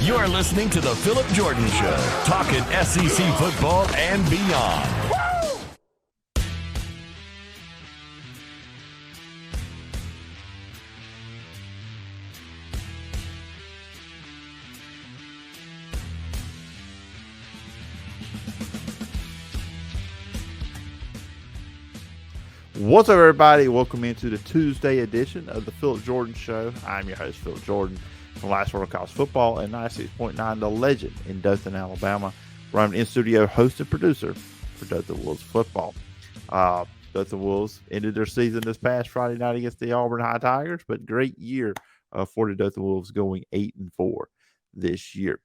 You're listening to the Phillip Jordan Show, talking SEC football and beyond. What's up, everybody? Welcome into the Tuesday edition of the Phillip Jordan Show. I'm your host, Phillip Jordan, from Last Word on College Football and 96.9 The Legend in Dothan, Alabama, where I'm an in-studio host and producer for Dothan Wolves football. Dothan Wolves ended their season this past Friday night against the Auburn High Tigers, but great year for the Dothan Wolves, going 8-4 this year.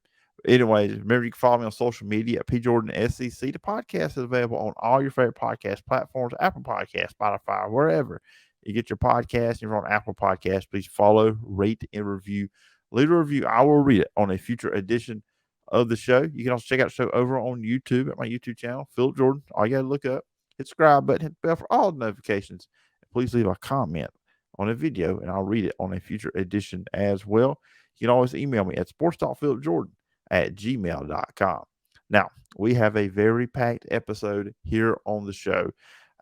Anyways, remember you can follow me on social media at PJordanSEC. The podcast is available on all your favorite podcast platforms, Apple Podcasts, Spotify, wherever you get your podcast. If you're on Apple Podcasts, please follow, rate, and review. Leave a review. I will read it on a future edition of the show. You can also check out the show over on YouTube at my YouTube channel, Phillip Jordan. All you got to look up, hit the subscribe button, hit the bell for all the notifications. And please leave a comment on a video, and I'll read it on a future edition as well. You can always email me at sports.phillipjordan@gmail.com. Now, we have a very packed episode here on the show.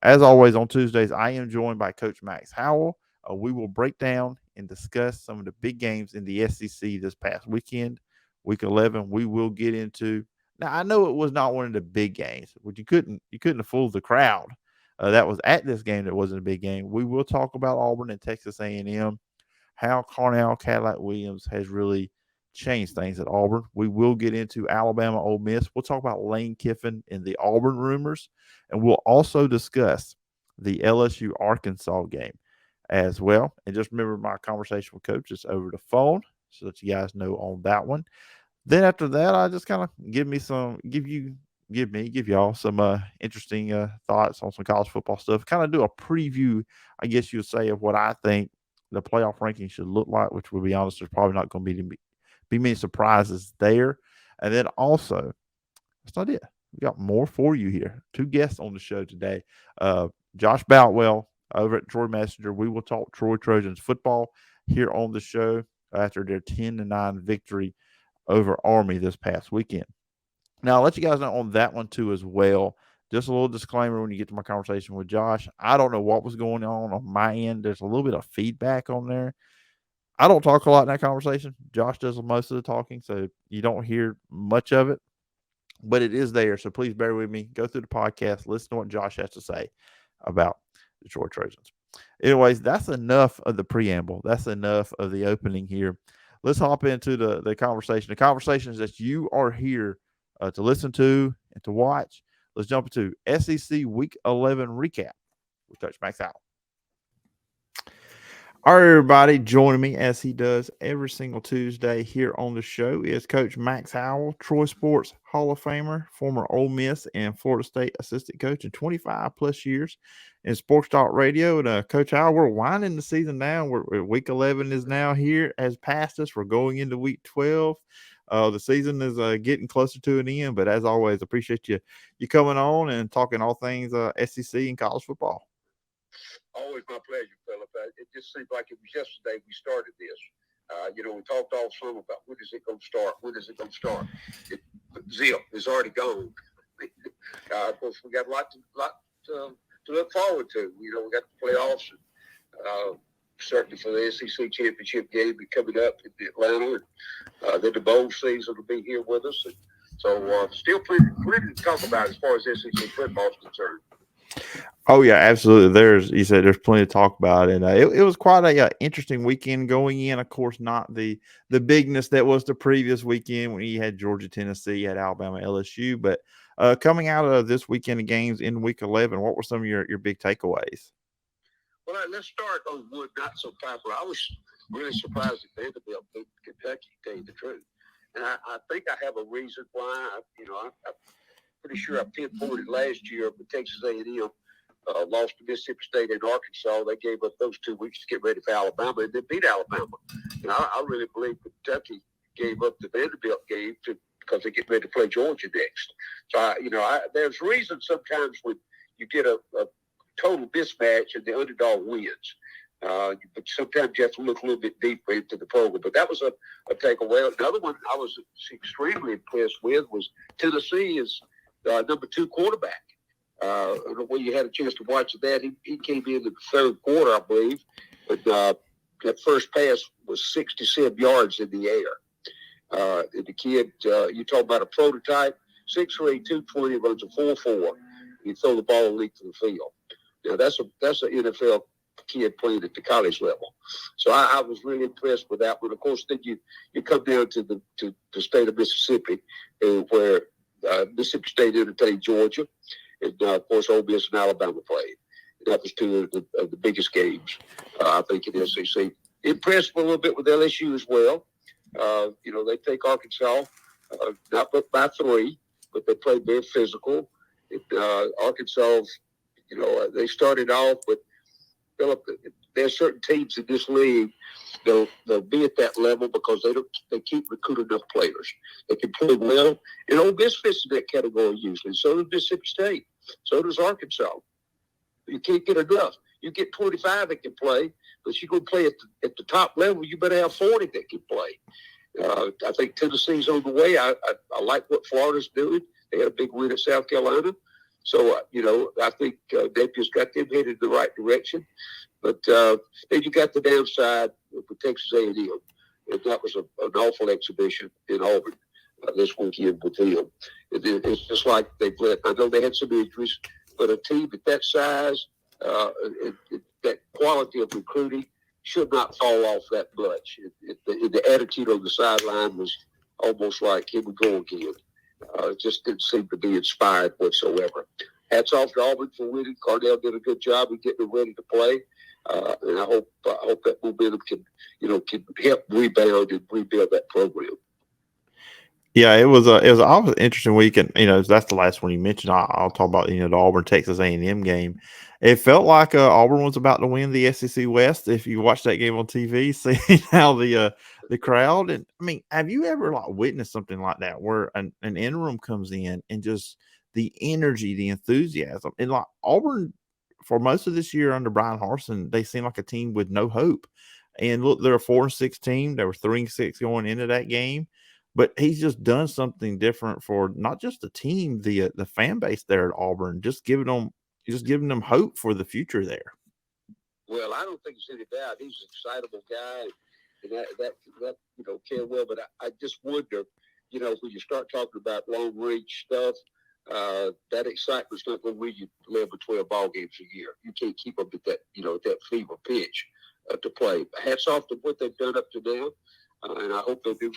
As always, on Tuesdays, I am joined by Coach Max Howell. We will break down and discuss some of the big games in the SEC this past weekend, Week 11. We will get into. Now, I know it was not one of the big games, but you couldn't have fooled the crowd that was at this game that wasn't a big game. We will talk about Auburn and Texas A&M, how Carnell, Cadillac, Williams has really changed things at Auburn. We will get into Alabama, Ole Miss. We'll talk about Lane Kiffin and the Auburn rumors, and we'll also discuss the LSU Arkansas game as well. And just remember, my conversation with Coach is over the phone, so that you guys know on that one. Then after that, I just kind of give y'all some interesting thoughts on some college football stuff. Kind of do a preview, I guess you would say, of what I think the playoff ranking should look like, which, will be honest, there's probably not going to be many surprises there. And then also, that's not it. We got more for you here. 2 guests on the show today. Josh Boutwell over at Troy Messenger. We will talk Troy Trojans football here on the show after their 10-9 victory over Army this past weekend. Now, I'll let you guys know on that one too as well. Just a little disclaimer when you get to my conversation with Josh. I don't know what was going on my end. There's a little bit of feedback on there. I don't talk a lot in that conversation. Josh does most of the talking, so you don't hear much of it. But it is there, so please bear with me. Go through the podcast, listen to what Josh has to say about the Troy Trojans. Anyways, that's enough of the preamble. That's enough of the opening here. Let's hop into the conversation. The conversations that you are here to listen to and to watch. Let's jump into SEC Week 11 recap with Coach Max Howell. All right, everybody, joining me as he does every single Tuesday here on the show is Coach Max Howell, Troy Sports Hall of Famer, former Ole Miss and Florida State assistant coach in 25-plus years in sports talk radio. And Coach Howell, we're winding the season down. Week 11 is now here, has passed us. We're going into Week 12. The season is getting closer to an end, but as always, appreciate you coming on and talking all things SEC and college football. Always my pleasure, Phillip. It just seems like it was yesterday we started this. We talked all summer about when is it going to start? When is it going to start? Zip is already gone. Of course, we got a lot to look forward to. We got the playoffs, certainly for the SEC championship game coming up in Atlanta. And then the bowl season will be here with us. And so still plenty to talk about as far as SEC football is concerned. Oh, yeah, absolutely. There's plenty to talk about. And it was quite a interesting weekend going in. Of course, not the bigness that was the previous weekend when you had Georgia, Tennessee, you had Alabama, LSU. But coming out of this weekend of games in Week 11, what were some of your big takeaways? Well, let's start on one not so popular. I was really surprised that Vanderbilt beat Kentucky, to tell you the truth. And I think I have a reason why. I'm pretty sure I pinpointed last year, but Texas A&M lost to Mississippi State and Arkansas. They gave up those 2 weeks to get ready for Alabama, and they beat Alabama. And I really believe Kentucky gave up the Vanderbilt game because they get ready to play Georgia next. So, there's reasons sometimes when you get a total mismatch and the underdog wins. But sometimes you have to look a little bit deeper into the program. But that was a takeaway. Another one I was extremely impressed with was Tennessee is number 2 quarterback. When you had a chance to watch that, he came in the third quarter, I believe. But that first pass was 67 yards in the air. And the kid, you talk about a prototype, 6'3", 220, runs a 4.4. You throw the ball a length of the field. Now, that's an NFL kid playing at the college level. So I was really impressed with that one. Of course, then you come down to the state of Mississippi, where Mississippi State entertained Georgia. And, of course, Ole Miss and Alabama played. And that was 2 of the biggest games, I think, in the SEC. Impressed a little bit with LSU as well. They take Arkansas, not by 3, but they played very physical. Arkansas, they started off, but Phillip, there's certain teams in this league, they'll be at that level because they keep recruiting enough players. They can play well. And Ole Miss fits in that category usually. So does Mississippi State. So does Arkansas. You can't get enough. You get 25 that can play, but you go play at the top level, you better have 40 that can play. I think Tennessee's on the way. I like what Florida's doing. They had a big win at South Carolina. So, I think Napier's got them headed in the right direction. But then you got the downside with Texas A&M. And that was an awful exhibition in Auburn this weekend with them. It's just like I know they had some injuries, but a team at that size, that quality of recruiting should not fall off that much. The attitude on the sideline was almost like, here we go again. It just didn't seem to be inspired whatsoever. Hats off to Auburn for winning. Carnell did a good job of getting them ready to play. And I hope that momentum can help rebound and rebuild that program. Yeah, it was always an interesting week, and that's the last one you mentioned. I'll talk about the Auburn Texas A&M game. It felt like Auburn was about to win the SEC West. If you watched that game on TV, seeing how the crowd, and I mean, have you ever witnessed something like that where an interim comes in and just the energy, the enthusiasm, and Auburn for most of this year under Brian Harsin, they seem like a team with no hope. And look, they're a 4-6 team. They were 3-6 going into that game. But he's just done something different for not just the team, the fan base there at Auburn, just giving them hope for the future there. Well, I don't think it's any doubt. He's an excitable guy, and that can well. But I just wonder, when you start talking about long range stuff, that excitement's not going to win you 11 or 12 ball games a year. You can't keep up at that, that fever pitch to play. Hats off to what they've done up to now, and I hope they do,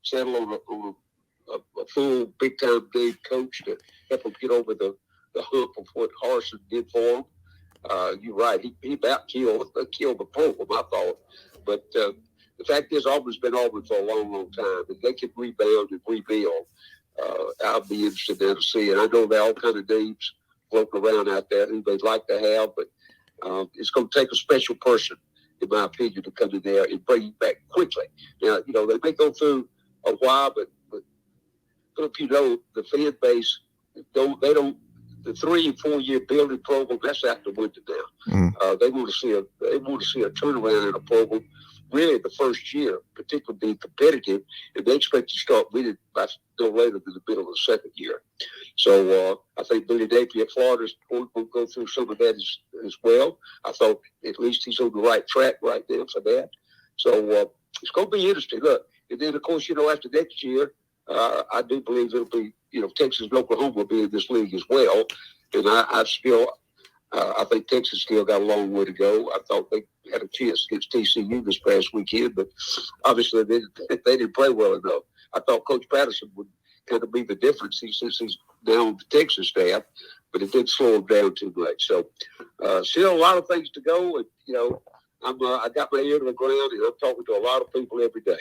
settle on a full big-time big coach to help them get over the hump of what Harsin did for them. You're right. He about killed the program, I thought. But the fact is, Auburn's been Auburn for a long, long time. If they can rebound and rebuild, I'll be interested to see. And I know there are all kind of names floating around out there who they'd like to have, but it's going to take a special person, in my opinion, to come in there and bring it back quickly. Now, they may go through a while, but the fan base, the 3 and 4 year building program, that's out the window now. They want to see a turnaround in a program. Really, the first year, particularly being competitive, and they expect to start winning by no later than the middle of the second year. So I think Billy Napier at Florida's going to go through some of that as well. I thought at least he's on the right track right there for that. So it's going to be interesting. Look, and then of course, after next year, I do believe it'll be, Texas and Oklahoma will be in this league as well. And I think Texas still got a long way to go. I thought they had a chance against TCU this past weekend, but obviously they didn't play well enough. I thought Coach Patterson would kind of be the difference since he's now on the Texas staff, but it did slow him down too much. So still a lot of things to go. And, I got my ear to the ground, and I'm talking to a lot of people every day.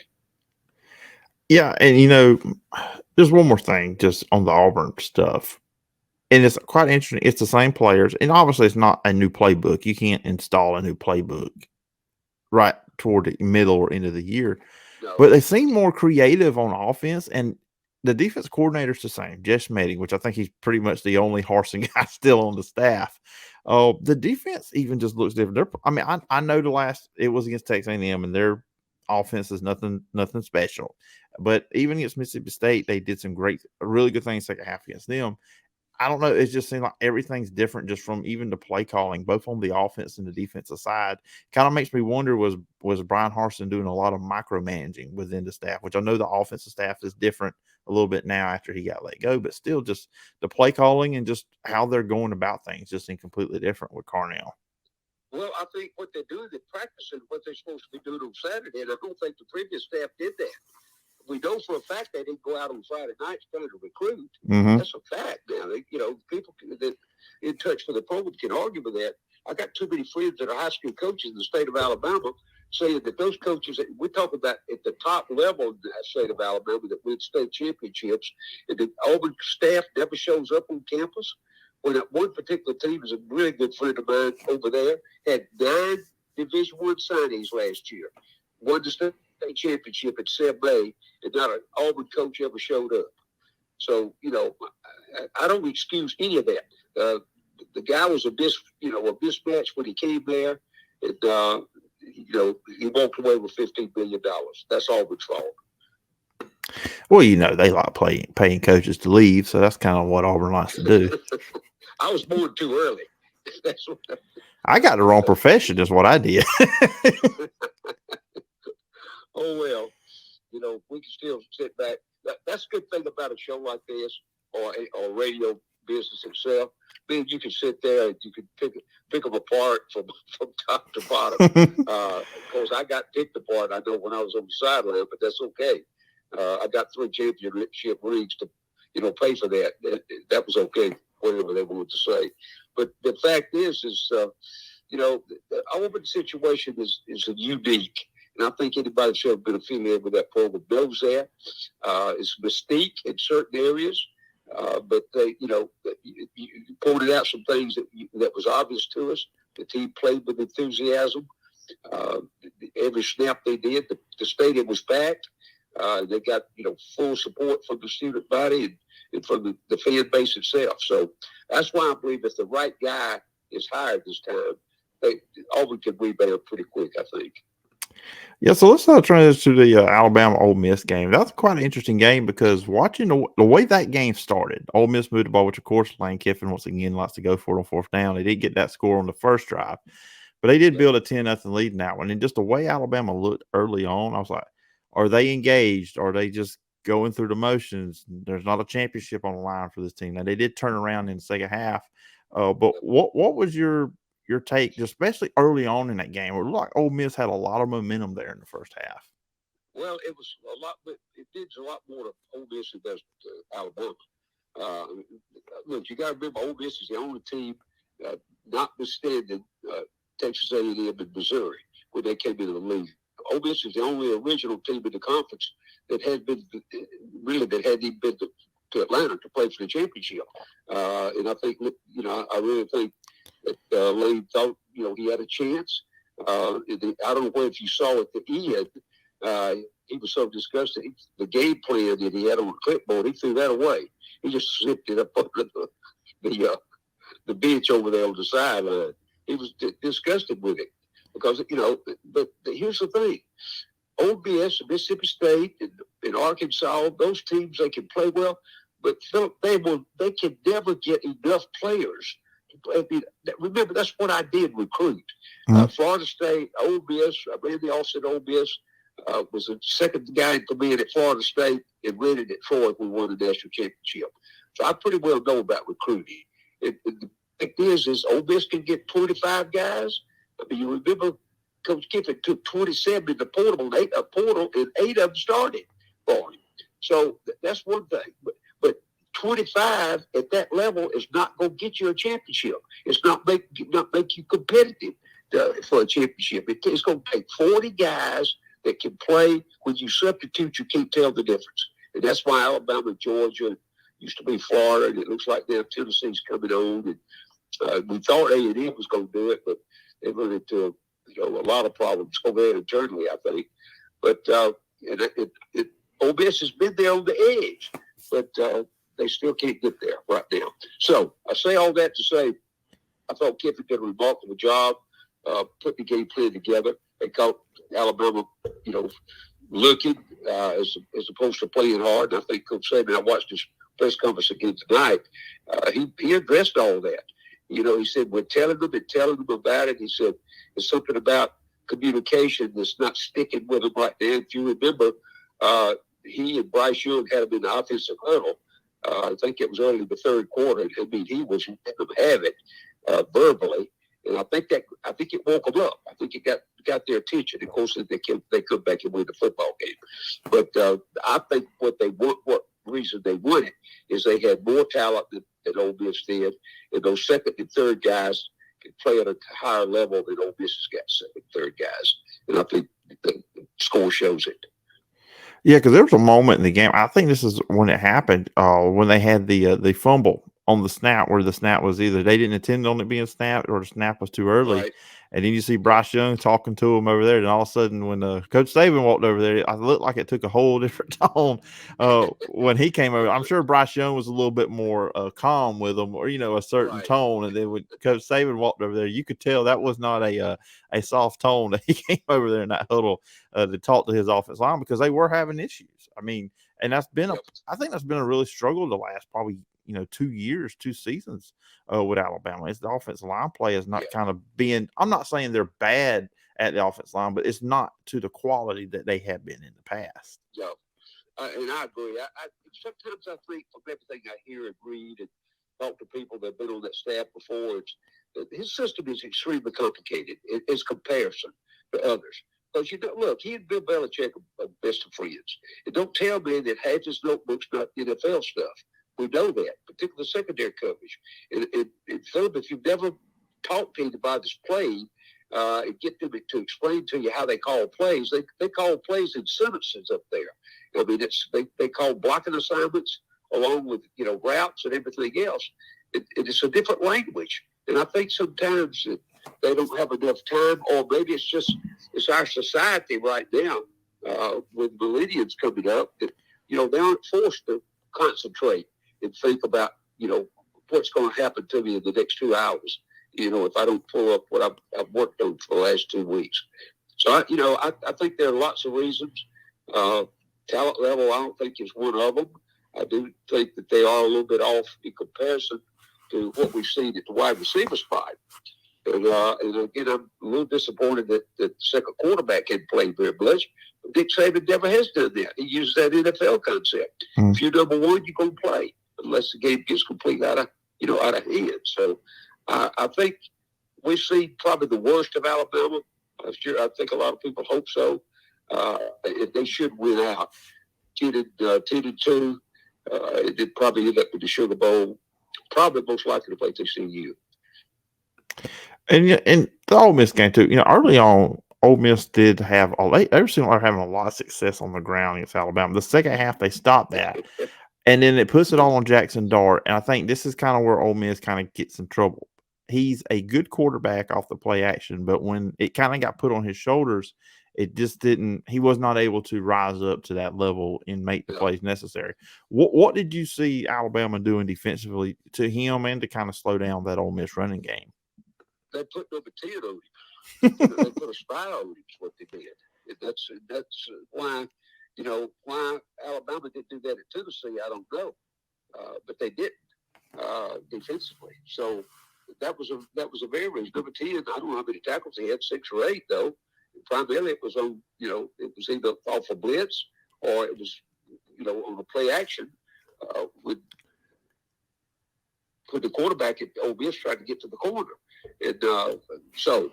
Yeah, and there's one more thing just on the Auburn stuff. And it's quite interesting. It's the same players. And obviously it's not a new playbook. You can't install a new playbook right toward the middle or end of the year. No. But they seem more creative on offense. And the defense coordinator's the same, Jess Medding, which I think he's pretty much the only Harsin guy still on the staff. Oh, the defense even just looks different. I know it was against Texas A&M, and their offense is nothing special. But even against Mississippi State, they did some really good things second half against them. I don't know. It just seems like everything's different just from even the play calling, both on the offense and the defensive side. Kind of makes me wonder, was Brian Harsin doing a lot of micromanaging within the staff, which I know the offensive staff is different a little bit now after he got let go, but still just the play calling and just how they're going about things just seem completely different with Carnell. Well, I think what they're doing, they're practicing what they're supposed to be doing on Saturday, and I don't think the previous staff did that. We know for a fact they didn't go out on Friday nights trying to recruit. Mm-hmm. That's a fact now. People that in touch for the program can argue with that. I got too many friends that are high school coaches in the state of Alabama saying that those coaches that we're talking about at the top level of the state of Alabama that win state championships, and the Auburn staff never shows up on campus. When that one particular team is a really good friend of mine over there, had 9 Division I signees last year, won the state championship at 7A, and not an Auburn coach ever showed up. So, I don't excuse any of that. The guy was a mismatch when he came there, and he walked away with $15 billion. That's Auburn's fault. Well, they like paying coaches to leave, so that's kind of what Auburn likes to do. I was born too early. That's what I got the wrong profession is what I did. Oh, well, we can still sit back. That's a good thing about a show like this or radio business itself. Man, you can sit there and you can pick them apart from top to bottom. Of course, I got picked apart, I know, when I was on the sideline, but that's okay. I got 3 championship rings to, pay for that. That was okay, whatever they wanted to say. But the fact is the Auburn situation is unique. And I think anybody that's ever been affiliated with that program knows that. It's mystique in certain areas. But you pointed out some things that was obvious to us. The team played with enthusiasm. Every snap they did, the stadium was packed. They got full support from the student body and from the fan base itself. So that's why I believe if the right guy is hired this time, Auburn could rebound pretty quick, I think. Yeah, so let's transition to the Alabama Ole Miss game. That's quite an interesting game because watching the way that game started, Ole Miss moved the ball, which of course Lane Kiffin once again likes to go for it on 4th down. They did get that score on the first drive, but they did build a 10-0 lead in that one. And just the way Alabama looked early on, I was like, are they engaged? Are they just going through the motions? There's not a championship on the line for this team. Now they did turn around in the second half, but what was your take, especially early on in that game? It looked like Ole Miss had a lot of momentum there in the first half. Well, it was a lot, but it did a lot more to Ole Miss than does to Alabama. Look, you got to remember, Ole Miss is the only team, notwithstanding Texas A&M and Missouri, when they came into the league. Ole Miss is the only original team in the conference that hadn't even been to Atlanta to play for the championship. And I think, I really think that Lane thought, he had a chance. I don't know whether if you saw at the end, he was so disgusted. The game plan that he had on the clipboard, he threw that away. He just slipped it up under the bench over there on the sideline. He was disgusted with it because, but here's the thing. Ole Miss, Mississippi State, and Arkansas, those teams, they can play well, but Phillip, they can never get enough players. Remember, that's what I did recruit. Florida State, Ole Miss, Randy Austin, Ole Miss, was the second guy in command at Florida State and ran it at Troy when we won the national championship. So I pretty well know about recruiting. The fact is Ole Miss can get 25 guys. I mean, you remember Coach Kiffin took 27 in the portal, and 8 of them started for him. So that's one thing. But 25 at that level is not going to get you a championship. It's not make you competitive for a championship. It's going to take 40 guys that can play. When you substitute, you can't tell the difference. And that's why Alabama, Georgia, used to be Florida, and it looks like now Tennessee's coming on. And we thought A&M was going to do it, but they run into a lot of problems over there internally, I think. But Ole Miss has been there on the edge, but they still can't get there right now. So I say all that to say I thought Kiffin did a remarkable job putting the game plan together. They caught Alabama, looking as opposed to playing hard. And I think Coach Saban, I watched his press conference again tonight. He addressed all that. He said, we're telling them about it. He said, there's something about communication that's not sticking with them right now. If you remember, he and Bryce Young had him in the offensive huddle. I think it was early in the third quarter. I mean, he was letting them have it verbally. And I think it woke them up. I think it got their attention. Of course, they come back and win the football game. But I think what reason they won it is they had more talent than Ole Miss did, and those second and third guys can play at a higher level than Ole Miss has got second and third guys. And I think the score shows it. Yeah, because there was a moment in the game. I think this is when it happened. When they had the fumble on the snap, where the snap was either they didn't intend on it being snapped or the snap was too early. Right. And then you see Bryce Young talking to him over there, and all of a sudden, when Coach Saban walked over there, it looked like it took a whole different tone when he came over. I'm sure Bryce Young was a little bit more calm with him, or a certain tone. And then when Coach Saban walked over there, you could tell that was not a soft tone that he came over there in that huddle to talk to his offensive line, because they were having issues. I mean, and that's been I think that's been a really struggle the last probably 2 years, 2 seasons with Alabama. It's the offensive line play is not kind of being. I'm not saying they're bad at the offensive line, but it's not to the quality that they have been in the past. Yeah, and I agree. I sometimes I think from everything I hear and read and talk to people that have been on that staff before, his system is extremely complicated in comparison to others. Because look, he and Bill Belichick are best of friends. And don't tell me that half his notebook's not NFL stuff. We know that, particularly secondary coverage. And Phillip, if you've never talked to anybody that's played, and get them to explain to you how they call plays, they call plays in sentences up there. I mean, they call blocking assignments along with routes and everything else. It's a different language, and I think sometimes they don't have enough time, or maybe it's our society right now with millennials coming up that they aren't forced to concentrate and think about what's going to happen to me in the next 2 hours. If I don't pull up what I've worked on for the last 2 weeks. So I think there are lots of reasons. Talent level, I don't think is one of them. I do think that they are a little bit off in comparison to what we've seen at the wide receiver spot. And again, I'm a little disappointed that the second quarterback hadn't played very much. Dick Saban never has done that. He uses that NFL concept. If you're number one, you're going to play unless the game gets completely out of hand. So I think we see probably the worst of Alabama. I think a lot of people hope so. They should win out. 10-2. They'd probably end up with the Sugar Bowl. Probably most likely to play TCU. And the Ole Miss game too. Early on, Ole Miss did have they seem like having a lot of success on the ground against Alabama. The second half, they stopped that, and then it puts it all on Jackson Dart. And I think this is kind of where Ole Miss kind of gets in trouble. He's a good quarterback off the play action, but when it kind of got put on his shoulders, it just didn't. He was not able to rise up to that level and make the plays necessary. What did you see Alabama doing defensively to him and to kind of slow down that Ole Miss running game? They put number 10 on him. They put a spy on him. Is what they did. And that's why why Alabama didn't do that at Tennessee. I don't know, but they didn't defensively. So that was a very reason. Number 10. I don't know how many tackles he had, 6 or 8 though. And primarily it was on it was either off a blitz or it was on a play action with the quarterback at Ole Miss tried to get to the corner. And so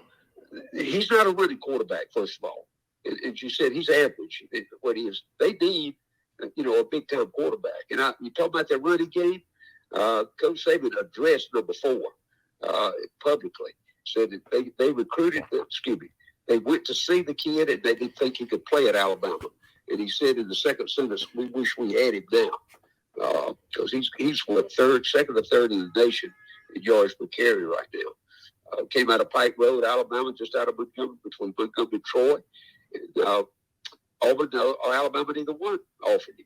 he's not a running quarterback, first of all. And you said he's average. What he is, they need, a big-time quarterback. And you talk about their running game, Coach Saban addressed number 4 publicly. Said that they recruited, they went to see the kid and they didn't think he could play at Alabama. And he said in the second sentence, we wish we had him now. Because he's second or third in the nation in yards per carry right now. Came out of Pike Road, Alabama, just out of Montgomery, between Montgomery and Troy. And, Auburn or Alabama, neither one offered him.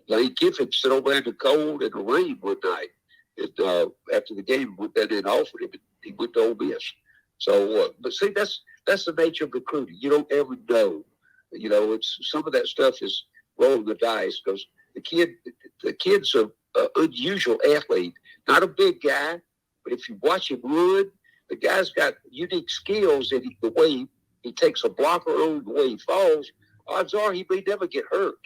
Lane Kiffin sat over in the cold and the rain one night And after the game, we went down there and offered him, and he went to Ole Miss. So, but see, that's the nature of recruiting. You don't ever know. It's some of that stuff is rolling the dice because the kid's an unusual athlete, not a big guy, but if you watch him run, the guy's got unique skills and the way he takes a blocker on, the way he falls. Odds are he may never get hurt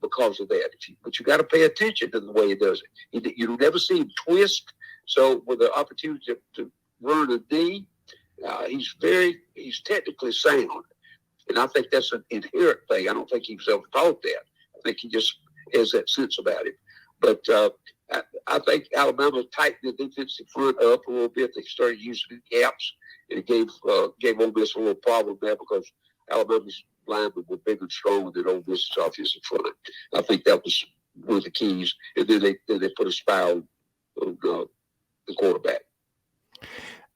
because of that. But you got to pay attention to the way he does it. You never see him twist. So with the opportunity to run a D, he's technically sound. And I think that's an inherent thing. I don't think he was ever taught that. I think he just has that sense about him. But I think Alabama tightened the defensive front up a little bit. They started using gaps, and it gave Ole Miss a little problem there because Alabama's linemen were bigger and stronger than Ole Miss's offensive front. I think that was one of the keys. And then they put a spy on the quarterback.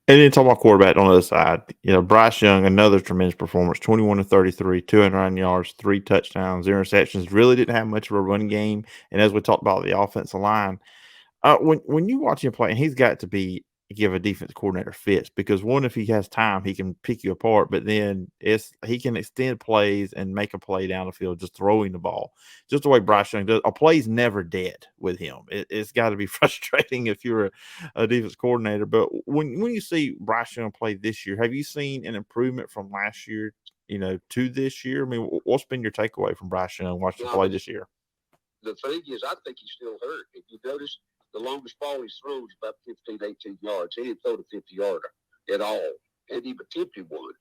And then talk about quarterback on the other side. Bryce Young, another tremendous performance, 21-33, 209 yards, 3 touchdowns, 0 interceptions. Really didn't have much of a run game. And as we talked about the offensive line, when you watch him play, and he's got to give a defense coordinator fits because one, if he has time, he can pick you apart. But then he can extend plays and make a play down the field just throwing the ball, just the way Bryce Young does. A play's never dead with him. It's got to be frustrating if you're a defense coordinator. But when you see Bryce Young play this year, have you seen an improvement from last year, to this year? I mean, what's been your takeaway from Bryce Young watching him play this year? The thing is, I think he's still hurt. If you notice, the longest ball he's thrown is about 15, 18 yards. He didn't throw the 50-yarder at all. And even attempted one.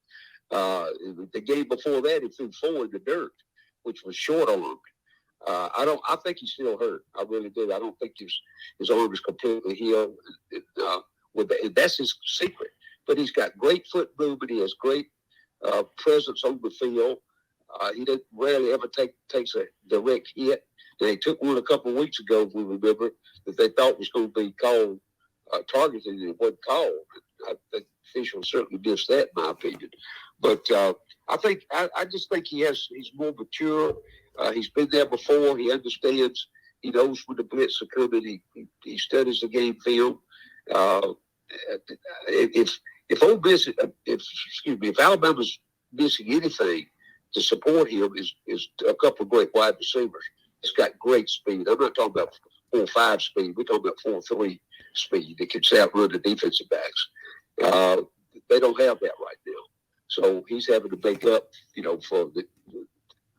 The game before that, he threw 4 in the dirt, which was short armed. I think he's still hurt. I really do. I don't think his arm is completely healed. And that's his secret. But he's got great foot movement. He has great presence on the field. He rarely ever takes a direct hit. And they took one a couple of weeks ago, if we remember, that they thought was going to be called targeted, and it wasn't called. I think officials certainly missed that, in my opinion. But I just think he's more mature. He's been there before. He understands. He knows when the blitz are coming. He studies the game film. If Ole Miss, if Alabama's missing anything to support him is a couple of great wide receivers. It's got great speed. I'm not talking about 4.5 speed. We're talking about 4.3 speed that can outrun the defensive backs. They don't have that right now. So he's having to make up, for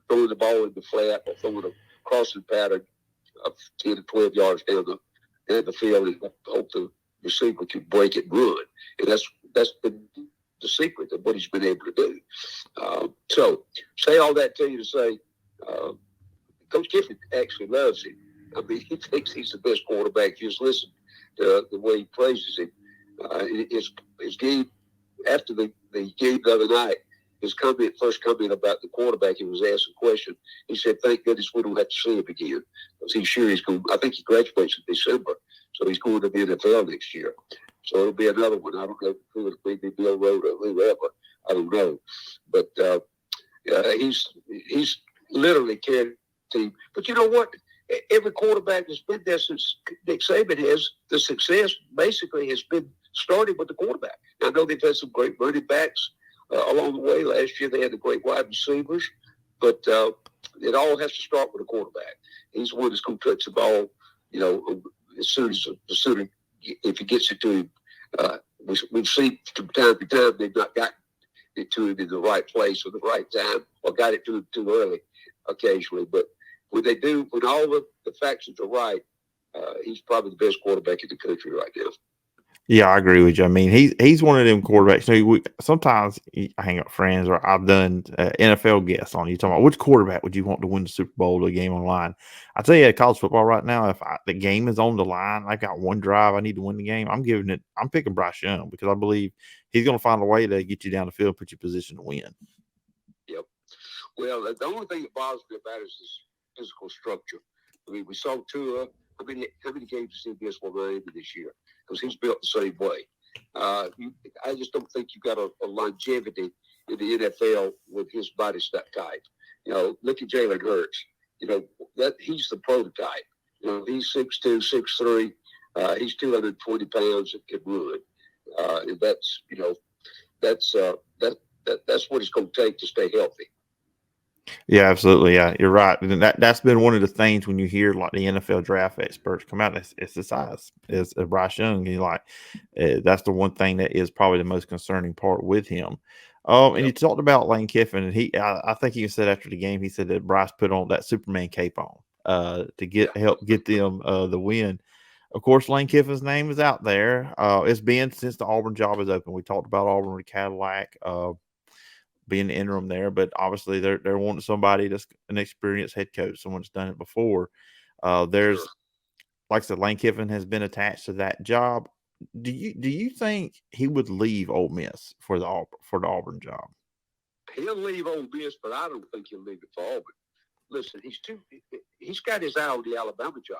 throwing the ball in the flat or throwing a crossing pattern of 10 to 12 yards down the field and hope the receiver can break it and run. And that's the secret of what he's been able to do. So say all that to you to say, Coach Kiffin actually loves him. I mean, he thinks he's the best quarterback. Just listen to the way he praises him. His game after the game the other night, his first comment about the quarterback, he was asked a question. He said, "Thank goodness we don't have to see him again." Because he's sure he's going. I think he graduates in December, so he's going to the NFL next year. So it'll be another one. I don't know who it'll be, Bill Road or whoever. I don't know, but he's literally carried the team. But you know what? Every quarterback that's been there since Nick Saban the success basically has been started with the quarterback. I know they've had some great running backs along the way. Last year they had the great wide receivers, but it all has to start with a quarterback. He's the one that's going to touch the ball, as soon if he gets it to him. We've seen from time to time they've not gotten it to him in the right place or the right time, or got it to him too early occasionally. But when they do, when all the factions are right, he's probably the best quarterback in the country right now. Yeah, I agree with you. I mean, he's one of them quarterbacks. Sometimes I hang out with friends, or I've done NFL guests on you talking about which quarterback would you want to win the Super Bowl or the game on the line. I tell you, college football right now, if the game is on the line, I've got one drive, I need to win the game. I'm picking Bryce Young because I believe he's going to find a way to get you down the field, put you in position to win. Yep. Well, the only thing that bothers me about it is this physical structure. I mean, we saw Tua. How many games has he missed for Miami this year? Because he's built the same way. I just don't think you got a longevity in the NFL with his body type. Look at Jalen Hurts. That he's the prototype. He's 6'2", 6'3", He's 220 pounds and can run. And that's, that's what it's going to take to stay healthy. Yeah, absolutely. Yeah, you're right. And that's been one of the things when you hear like the NFL draft experts come out, it's the size. It's Bryce Young. And like, that's the one thing that is probably the most concerning part with him. And you talked about Lane Kiffin, and I think he said after the game, he said that Bryce put on that Superman cape on to help get them the win. Of course, Lane Kiffin's name is out there. It's been since the Auburn job is open. We talked about Auburn with Cadillac being the interim there, but obviously they're wanting somebody that's an experienced head coach, someone that's done it before. There's, like I said, Lane Kiffin has been attached to that job. Do you think he would leave Ole Miss for the Auburn job? He'll leave Ole Miss, but I don't think he'll leave it for Auburn. Listen, he's got his eye on the Alabama job.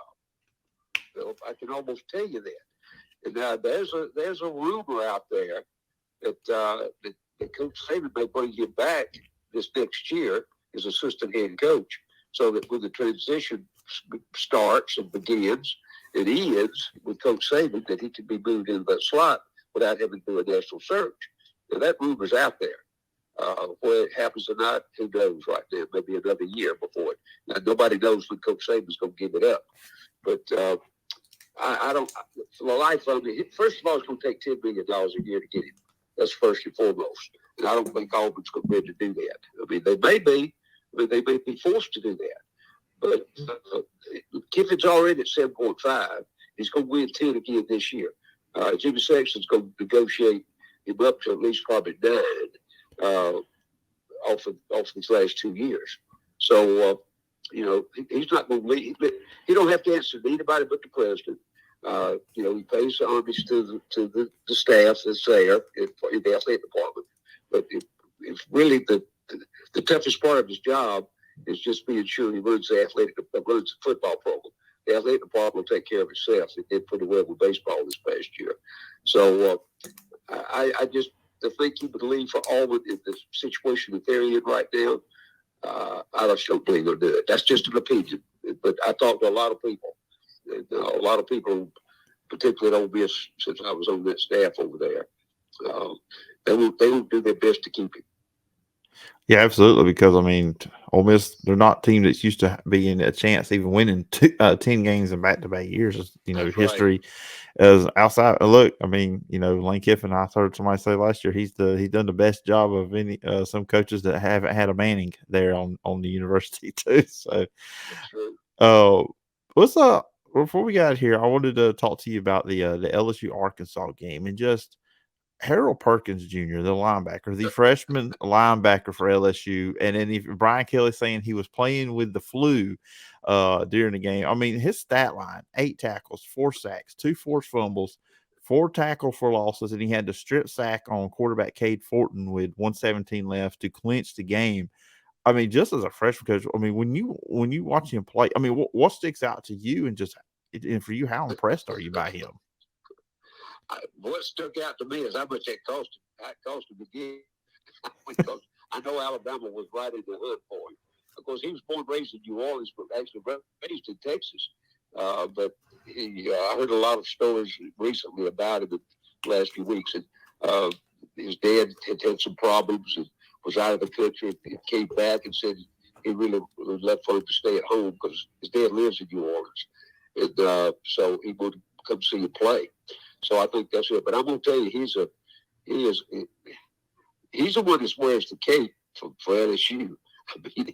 Phillip, I can almost tell you that. And there's a rumor out there that Coach Saban may bring him back this next year as assistant head coach, so that when the transition starts and begins and ends with Coach Saban, that he can be moved into that slot without having to do a national search. Now, that rumor's out there. Where it happens or not, who knows right now? Maybe another year before it. Now, nobody knows when Coach Saban's going to give it up. But I don't, for the life of me, first of all, it's going to take $10 million a year to get him. That's first and foremost. And I don't think Auburn's going to be able to do that. I mean, they may be forced to do that. But Kiffin's already at 7.5. He's going to win 10 again this year. Jimmy Sexton's going to negotiate him up to at least probably 9 off of these last 2 years. So, he's not going to leave. He don't have to answer to anybody but the president. He pays the homage to the staff that's there in the athletic department. But it's really the toughest part of his job is just being sure he runs the football program. The athletic department will take care of itself. It did pretty well with baseball this past year. So I just think he would leave for Auburn in the situation that they're in right now. I just don't believe they'll do it. That's just an opinion. But I talked to a lot of people. And, a lot of people, particularly at Ole Miss, since I was on that staff over there, they will do their best to keep him. Yeah, absolutely. Because I mean, Ole Miss, they're not a team that's used to being a chance even winning 10 games in back-to-back years. That's history as outside. Look, I mean, Lane Kiffin. I heard somebody say last year he's done the best job of any some coaches that haven't had a Manning there on the university too. So, what's up? Before we got here, I wanted to talk to you about the LSU Arkansas game and just Harold Perkins Jr., the linebacker, the freshman linebacker for LSU, and then Brian Kelly saying he was playing with the flu during the game. I mean, his stat line: 8 tackles, 4 sacks, 2 forced fumbles, 4 tackle for losses, and he had to strip sack on quarterback Cade Fortin with 1:17 left to clinch the game. I mean, just as a freshman coach, I mean, when you watch him play, I mean, what sticks out to you, and for you, how impressed are you by him? What stuck out to me is how much it cost him. It cost him again. Because I know Alabama was right in the hood for him. Of course, he was born and raised in New Orleans, but actually raised in Texas. But I heard a lot of stories recently about him in the last few weeks. And his dad had some problems and was out of the country. He came back and said he really would love for him to stay at home because his dad lives in New Orleans. And so he would come see him play. So I think that's it. But I'm going to tell you, he's the one that wears the cape for LSU. I mean,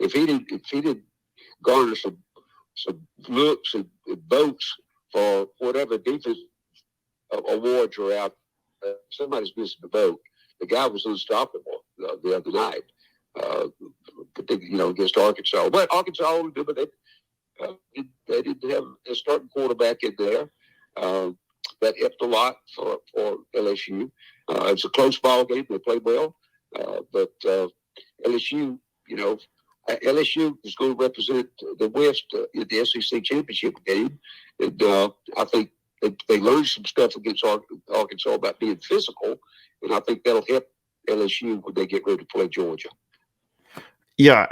if he didn't garner some looks and votes for whatever defense awards are out, somebody's missing the boat. The guy was unstoppable the other night, against Arkansas. But Arkansas, they didn't have a starting quarterback in there. That helped a lot for LSU. It's a close ball game. They played well. But LSU, LSU is going to represent the West in the SEC championship game. And I think they learned some stuff against Arkansas about being physical. And I think that'll help LSU when they get ready to play Georgia. Yeah.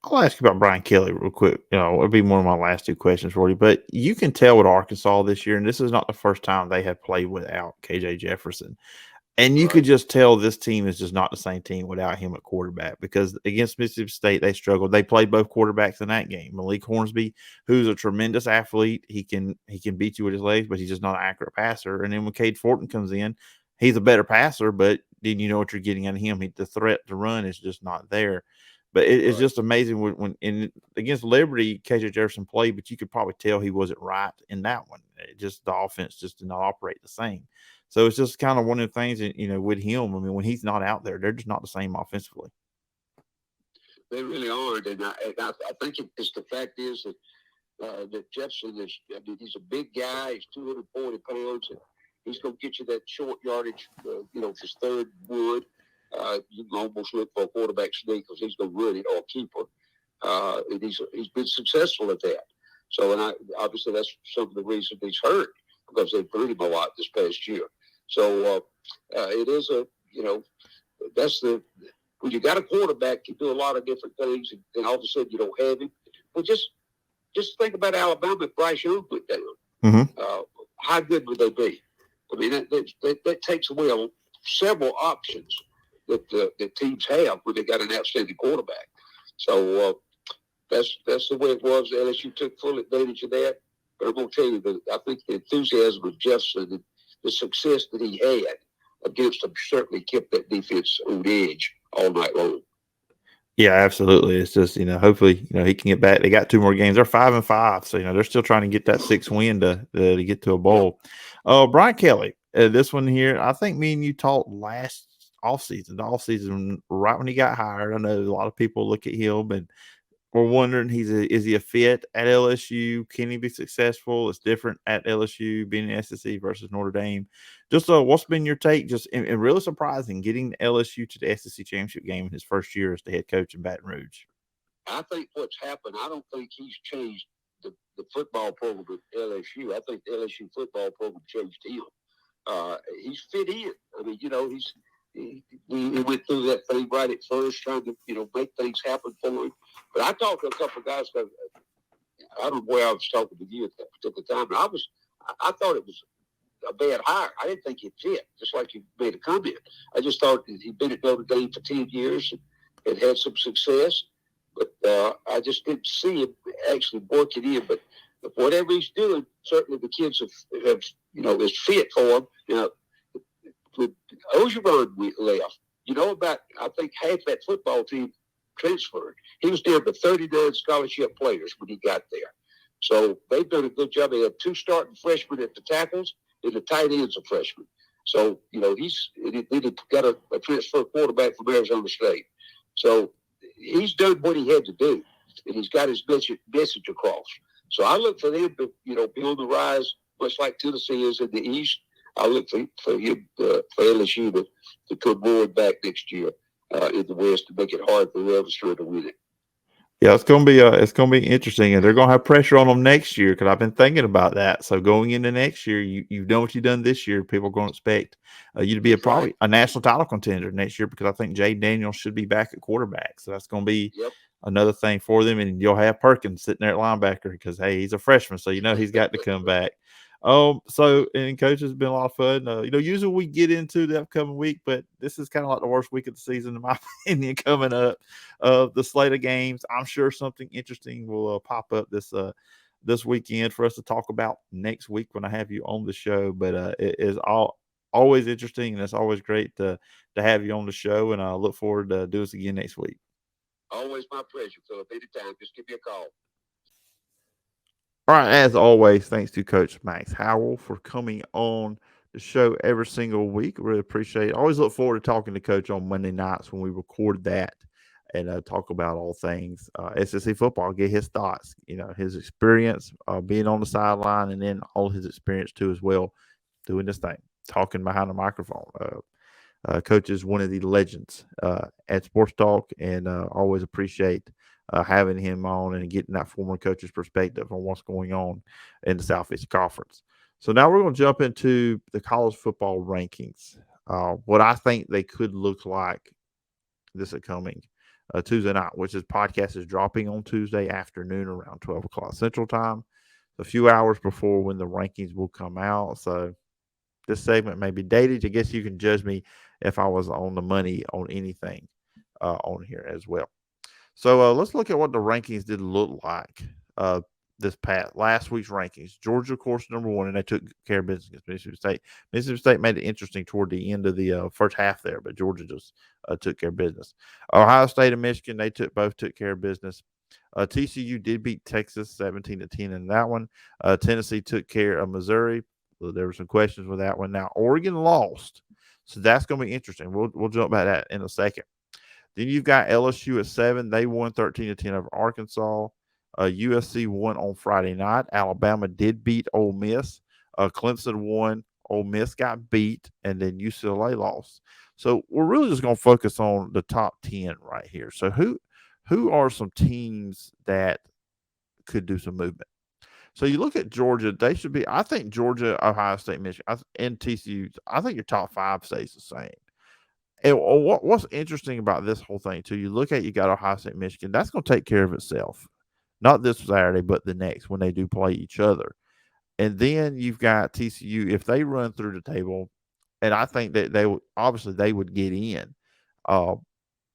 I'll ask you about Brian Kelly real quick. It'll be one of my last two questions for you. But you can tell with Arkansas this year, and this is not the first time they have played without KJ Jefferson. And you could Right. just tell this team is just not the same team without him at quarterback, because against Mississippi State, they struggled. They played both quarterbacks in that game. Malik Hornsby, who's a tremendous athlete, he can beat you with his legs, but he's just not an accurate passer. And then when Cade Fortin comes in, he's a better passer, but then you know what you're getting out of him. The threat to run is just not there. But it's Right. just amazing against Liberty, KJ Jefferson played, but you could probably tell he wasn't right in that one. The offense just did not operate the same. So it's just kind of one of the things that, with him, I mean, when he's not out there, they're just not the same offensively. They really aren't, and I think it's the fact is that Jefferson is. I mean, he's a big guy. He's 240 pounds, and he's going to get you that short yardage. His third wood. You can almost look for a quarterback sneak because he's going to run it or keeper. And he's been successful at that. So, and obviously that's some of the reason he's hurt, because they put him a lot this past year. So it is that's when you got a quarterback, you do a lot of different things, and all of a sudden you don't have him. Well, just think about Alabama if Bryce Young went down. Mm-hmm. How good would they be? I mean, that takes away several options that teams have when they got an outstanding quarterback. So that's the way it was. LSU took full advantage of that. But I'm going to tell you that I think the enthusiasm of Jefferson and the success that he had against them certainly kept that defense on edge all night long. Yeah, absolutely. It's just, hopefully, he can get back. They got 2 more games. They're 5-5. So, they're still trying to get that 6th win to get to a bowl. Brian Kelly, this one here, I think me and you talked last offseason, right when he got hired. I know a lot of people look at him and we're wondering, is he a fit at LSU? Can he be successful? It's different at LSU being an SEC versus Notre Dame. Just what's been your take? Just and really surprising getting LSU to the SEC championship game in his first year as the head coach in Baton Rouge. I think what's happened, I don't think he's changed the football program at LSU. I think the LSU football program changed him. He's fit in. I mean, he went through that thing right at first, trying to, make things happen for him. But I talked to a couple of guys. I don't know where I was talking to you at that particular time, but I thought it was a bad hire. I didn't think he'd fit, just like you made a comment. I just thought he'd been at Notre Dame for 10 years and had some success, but I just didn't see him actually working in. But whatever he's doing, certainly the kids have is fit for him. With Ogeron left, I think half that football team transferred. He was down to 39 scholarship players when he got there. So they've done a good job. They had 2 starting freshmen at the tackles, and the tight ends are freshmen. So, he's got a transfer quarterback from Arizona State. So he's done what he had to do, and he's got his message across. So I look for them to, be on the rise, much like Tennessee is in the East. I look for him, for LSU to come forward back next year in the West to make it hard for whoever's trying to win it. Yeah, it's gonna be interesting, and they're gonna have pressure on them next year, because I've been thinking about that. So going into next year, you've done what you've done this year. People are going to expect you to be probably a national title contender next year, because I think Jay Daniels should be back at quarterback. So that's going to be another thing for them, and you'll have Perkins sitting there at linebacker because he's a freshman, so he's got to come back. And coach, has been a lot of fun. Usually we get into the upcoming week, but this is kind of like the worst week of the season, in my opinion, coming up. The slate of games, I'm sure something interesting will pop up this weekend for us to talk about next week when I have you on the show. But it is always interesting, and it's always great to have you on the show, and I look forward to doing this again next week. Always my pleasure, Phillip. Anytime, just give me a call. All right, as always, thanks to Coach Max Howell for coming on the show every single week. Really appreciate it. Always look forward to talking to Coach on Monday nights when we record that and talk about all things SEC football, get his thoughts, his experience being on the sideline, and then all his experience too as well, doing this thing, talking behind the microphone. Coach is one of the legends at Sports Talk, and always appreciate having him on and getting that former coach's perspective on what's going on in the Southeast Conference. So now we're going to jump into the college football rankings, what I think they could look like this upcoming Tuesday night, which is podcast is dropping on Tuesday afternoon around 12 o'clock Central Time, a few hours before when the rankings will come out. So this segment may be dated. I guess you can judge me if I was on the money on anything on here as well. So let's look at what the rankings did look like this last week's rankings. Georgia, of course, number one, and they took care of business against Mississippi State. Mississippi State made it interesting toward the end of the first half there, but Georgia just took care of business. Ohio State and Michigan, they both took care of business. TCU did beat Texas 17-10 in that one. Tennessee took care of Missouri. There were some questions with that one. Now Oregon lost, so that's going to be interesting. We'll jump back to that in a second. Then you've got LSU at 7. They won 13-10 over Arkansas. USC won on Friday night. Alabama did beat Ole Miss. Clemson won. Ole Miss got beat, and then UCLA lost. So we're really just going to focus on the top 10 right here. So who are some teams that could do some movement? So you look at Georgia, they should be, I think Georgia, Ohio State, Michigan, and TCU, I think your top 5 stays the same. And what's interesting about this whole thing, too, you got Ohio State, Michigan, that's going to take care of itself. Not this Saturday, but the next when they do play each other. And then you've got TCU, if they run through the table, and I think that they would get in.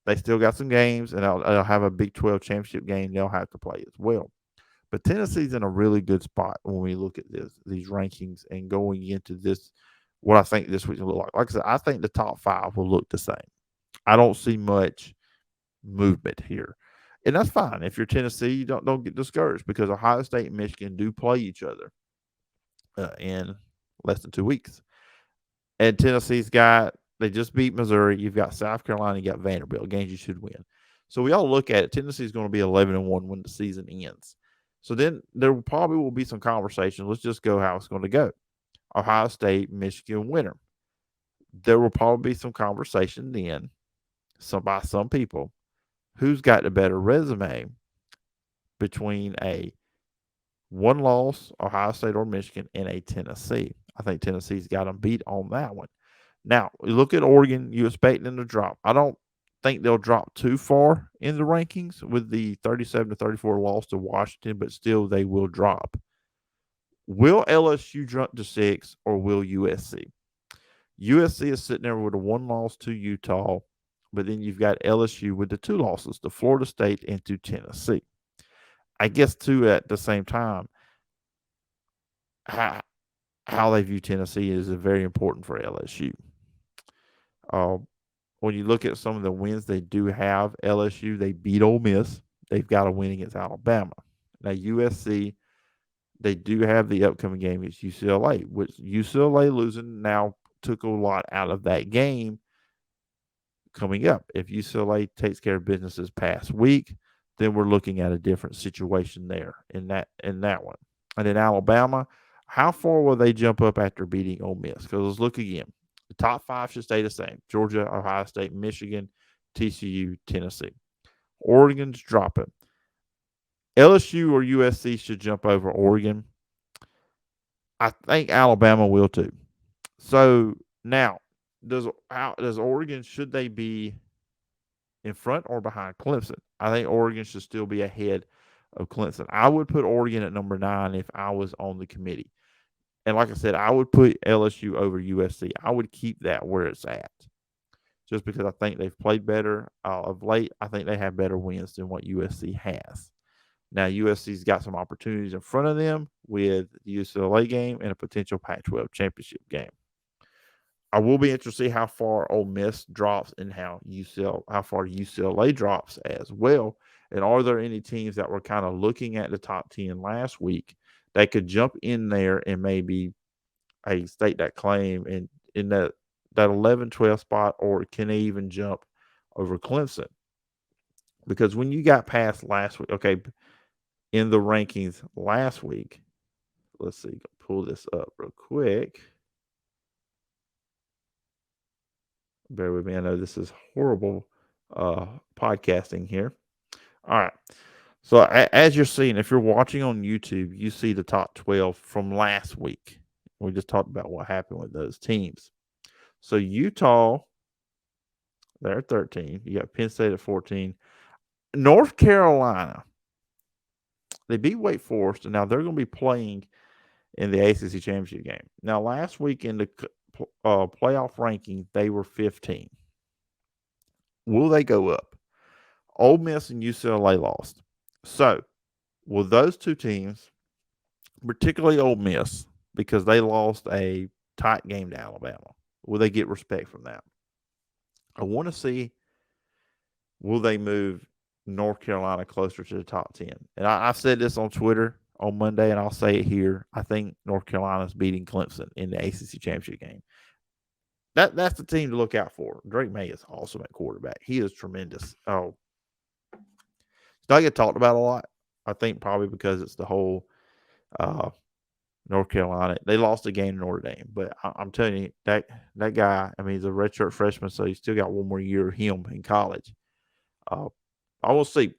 They still got some games, and they'll have a Big 12 championship game they'll have to play as well. But Tennessee's in a really good spot when we look at these rankings and going into this, what I think this week will look like. Like I said, I think the top 5 will look the same. I don't see much movement here. And that's fine. If you're Tennessee, you don't get discouraged because Ohio State and Michigan do play each other in less than 2 weeks. And Tennessee's they just beat Missouri. You've got South Carolina, you got Vanderbilt, games you should win. So we all look at it. Tennessee's going to be 11-1 when the season ends. So then there probably will be some conversation. Let's just go how it's going to go. Ohio State, Michigan winner. There will probably be some conversation then by some people. Who's got the better resume between a one-loss Ohio State or Michigan and a Tennessee? I think Tennessee's got them beat on that one. Now, you look at Oregon, you expect them to drop. I don't think they'll drop too far in the rankings with the 37-34 loss to Washington, but still they will drop. Will LSU jump to 6 or will USC? USC is sitting there with a 1 loss to Utah, but then you've got LSU with the 2 losses to Florida State and to Tennessee. I guess, too, at the same time, how they view Tennessee is very important for LSU. When you look at some of the wins they do have, LSU, they beat Ole Miss. They've got a win against Alabama. Now, USC, they do have the upcoming game against UCLA, which UCLA losing now took a lot out of that game coming up. If UCLA takes care of business this past week, then we're looking at a different situation there in that one. And in Alabama, how far will they jump up after beating Ole Miss? Because let's look again. The top 5 should stay the same. Georgia, Ohio State, Michigan, TCU, Tennessee. Oregon's dropping. LSU or USC should jump over Oregon. I think Alabama will too. So now, does Oregon, should they be in front or behind Clemson? I think Oregon should still be ahead of Clemson. I would put Oregon at number 9 if I was on the committee. And like I said, I would put LSU over USC. I would keep that where it's at just because I think they've played better of late. I think they have better wins than what USC has. Now, USC's got some opportunities in front of them with the UCLA game and a potential Pac-12 championship game. I will be interested to see how far Ole Miss drops and how far UCLA drops as well. And are there any teams that were kind of looking at the top 10 last week that could jump in there and maybe stake that claim in that 11-12 spot, or can they even jump over Clemson? Because when you got past last week, okay, in the rankings last week, let's see, pull this up real quick. Bear with me. I know this is horrible podcasting here. All right. So as you're seeing, if you're watching on YouTube, you see the top 12 from last week. We just talked about what happened with those teams. So Utah, they're at 13. You got Penn State at 14. North Carolina, they beat Wake Forest, and now they're going to be playing in the ACC championship game. Now, last week in the playoff ranking, they were 15. Will they go up? Ole Miss and UCLA lost. So, will those two teams, particularly Ole Miss, because they lost a tight game to Alabama, will they get respect from that? I want to see, will they move North Carolina closer to the top 10? And I said this on Twitter on Monday, and I'll say it here. I think North Carolina's beating Clemson in the ACC championship game. That's the team to look out for. Drake May is awesome at quarterback. He is tremendous. Oh, it's not get talked about a lot. I think probably because it's the whole North Carolina. They lost a game to Notre Dame, but I'm telling you that guy. I mean, he's a redshirt freshman, so he's still got one more year of him in college. I will see.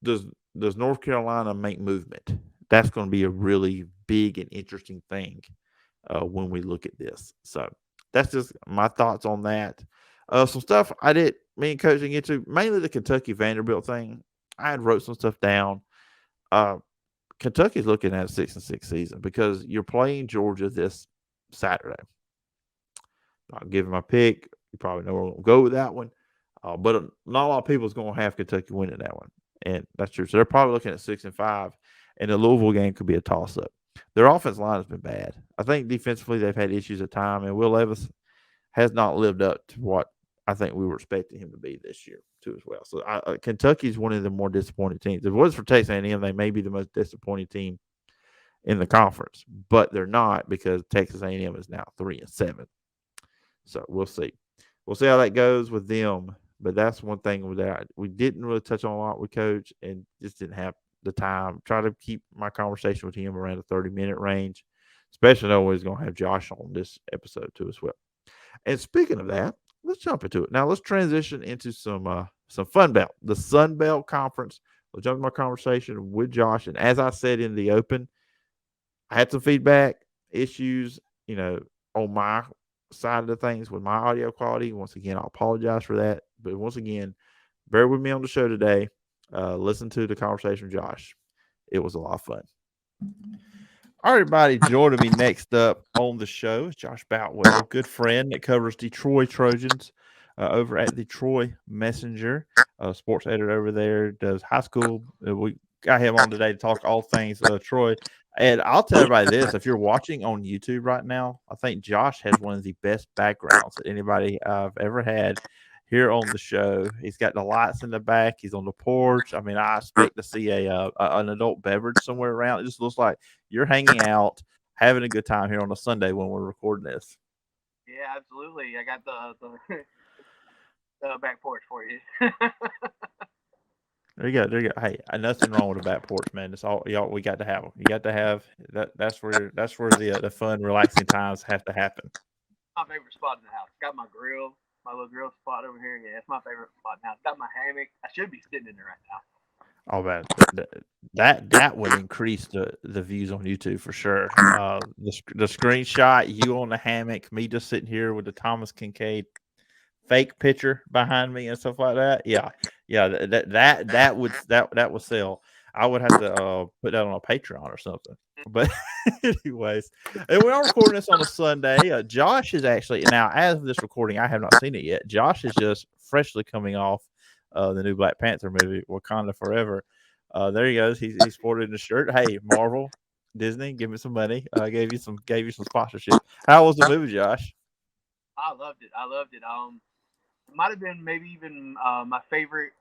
Does North Carolina make movement? That's going to be a really big and interesting thing when we look at this. So that's just my thoughts on that. Some stuff me and Coach didn't get to, mainly the Kentucky Vanderbilt thing. I had wrote some stuff down. Kentucky's looking at a 6-6 season because you're playing Georgia this Saturday. I'll give my pick. You probably know where we're going to go with that one. But not a lot of people is going to have Kentucky winning that one. And that's true. So they're probably looking at 6-5. And the Louisville game could be a toss-up. Their offensive line has been bad. I think defensively they've had issues at times. And Will Levis has not lived up to what I think we were expecting him to be this year, too, as well. So Kentucky's one of the more disappointing teams. If it was for Texas A&M, they may be the most disappointing team in the conference. But they're not because Texas A&M is now 3-7. So we'll see. We'll see how that goes with them. But that's one thing that we didn't really touch on a lot with Coach and just didn't have the time. Try to keep my conversation with him around the 30-minute range, especially knowing he's going to have Josh on this episode too as well. And speaking of that, let's jump into it. Now let's transition into some Fun Belt, the Sun Belt Conference. We'll jump into my conversation with Josh. And as I said in the open, I had some feedback issues, on my side of the things with my audio quality. Once again, I apologize for that. But once again, bear with me on the show today. Listen to the conversation with Josh. It was a lot of fun. All right, everybody, joining me next up on the show is Josh Boutwell, good friend that covers the Troy Trojans over at the Troy Messenger, sports editor over there, does high school. We got him on today to talk all things Troy. And I'll tell everybody this, if you're watching on YouTube right now, I think Josh has one of the best backgrounds that anybody I've ever had here on the show. He's got the lights in the back. He's on the porch. I mean, I expect to see an adult beverage somewhere around. It just looks like you're hanging out, having a good time here on a Sunday when we're recording this. Yeah, absolutely. I got the back porch for you. There you go. Hey, nothing wrong with a back porch, man. It's all y'all. We got to have them. You got to have that. That's where the fun, relaxing times have to happen. My favorite spot in the house. Got my grill, my little grill spot over here. Yeah, it's my favorite spot in the house. Got my hammock. I should be sitting in there right now. Oh man, that would increase the views on YouTube for sure. The screenshot, you on the hammock, me just sitting here with the Thomas Kincaid fake picture behind me and stuff like that. Yeah, that would sell. I would have to put that on a Patreon or something. But anyways, and we are recording this on a Sunday. Josh is actually now, as of this recording, I have not seen it yet. Josh is just freshly coming off the new Black Panther movie, Wakanda Forever. There he goes. He's sporting the shirt. Hey, Marvel, Disney, give me some money. Gave you some sponsorship. How was the movie, Josh? I loved it. It might have been maybe even my favorite.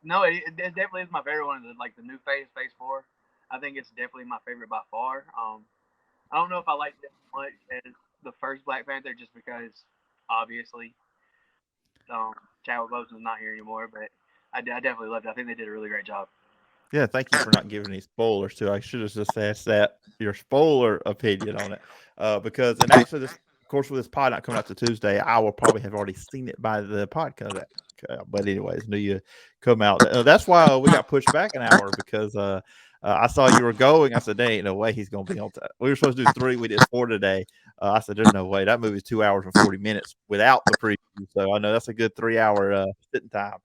No, it definitely is my favorite one. Like the new Phase 4. I think it's definitely my favorite by far. I don't know if I liked it as much as the first Black Panther, just because obviously Chadwick Boseman's not here anymore. But I definitely loved it. I think they did a really great job. Yeah, thank you for not giving any spoilers too. I should have just asked that your spoiler opinion on it, because and actually this. Of course, with this pod not coming out to Tuesday, I will probably have already seen it by the podcast. But anyways, knew you come out. That's why we got pushed back an hour because I saw you were going. I said, there ain't no way he's going to be on time. We were supposed to do 3. We did 4 today. I said, there's no way. That movie's 2 hours and 40 minutes without the preview. So I know that's a good 3-hour sitting time.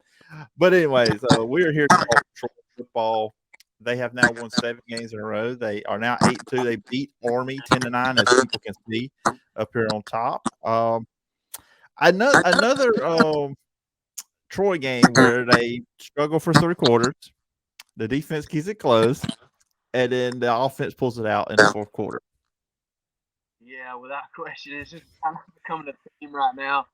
But anyways, we're here to talk Troy football. They have now won 7 games in a row. They are now 8-2. They beat Army 10-9, as people can see up here on top. Another Troy game where they struggle for 3 quarters. The defense keeps it close, and then the offense pulls it out in the 4th quarter. Yeah, without question, it's just kind of becoming a theme right now.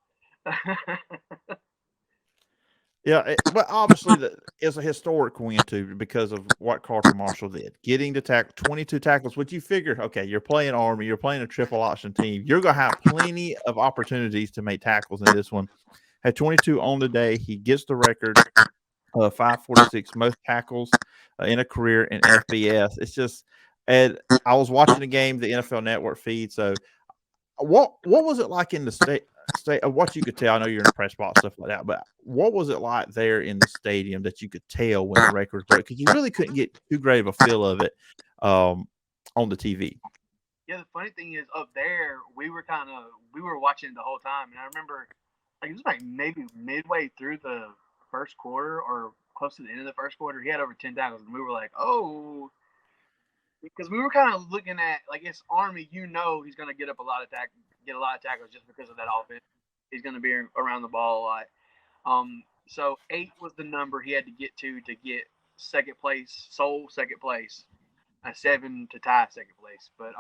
Yeah, but obviously it's a historic win too because of what Carter Marshall did. Getting to tackle 22 tackles, which you figure, okay, you're playing Army, you're playing a triple option team. You're going to have plenty of opportunities to make tackles in this one. Had 22 on the day. He gets the record of 546 most tackles in a career in FBS. It's just, and I was watching the game, the NFL Network feed. So what was it like in the state of what you could tell? I know you're in the press box, stuff like that, but what was it like there in the stadium that you could tell when the records broke? Because you really couldn't get too great of a feel of it on the TV. Yeah, the funny thing is, up there, we were watching the whole time, and I remember, like, it was like maybe midway through the first quarter or close to the end of the first quarter, he had over 10 tackles, and we were like, oh, because we were kind of looking at, like, it's Army, he's going to get a lot of tackles just because of that offense. He's going to be around the ball a lot. So 8 was the number he had to get get sole second place. 7 to tie second place. But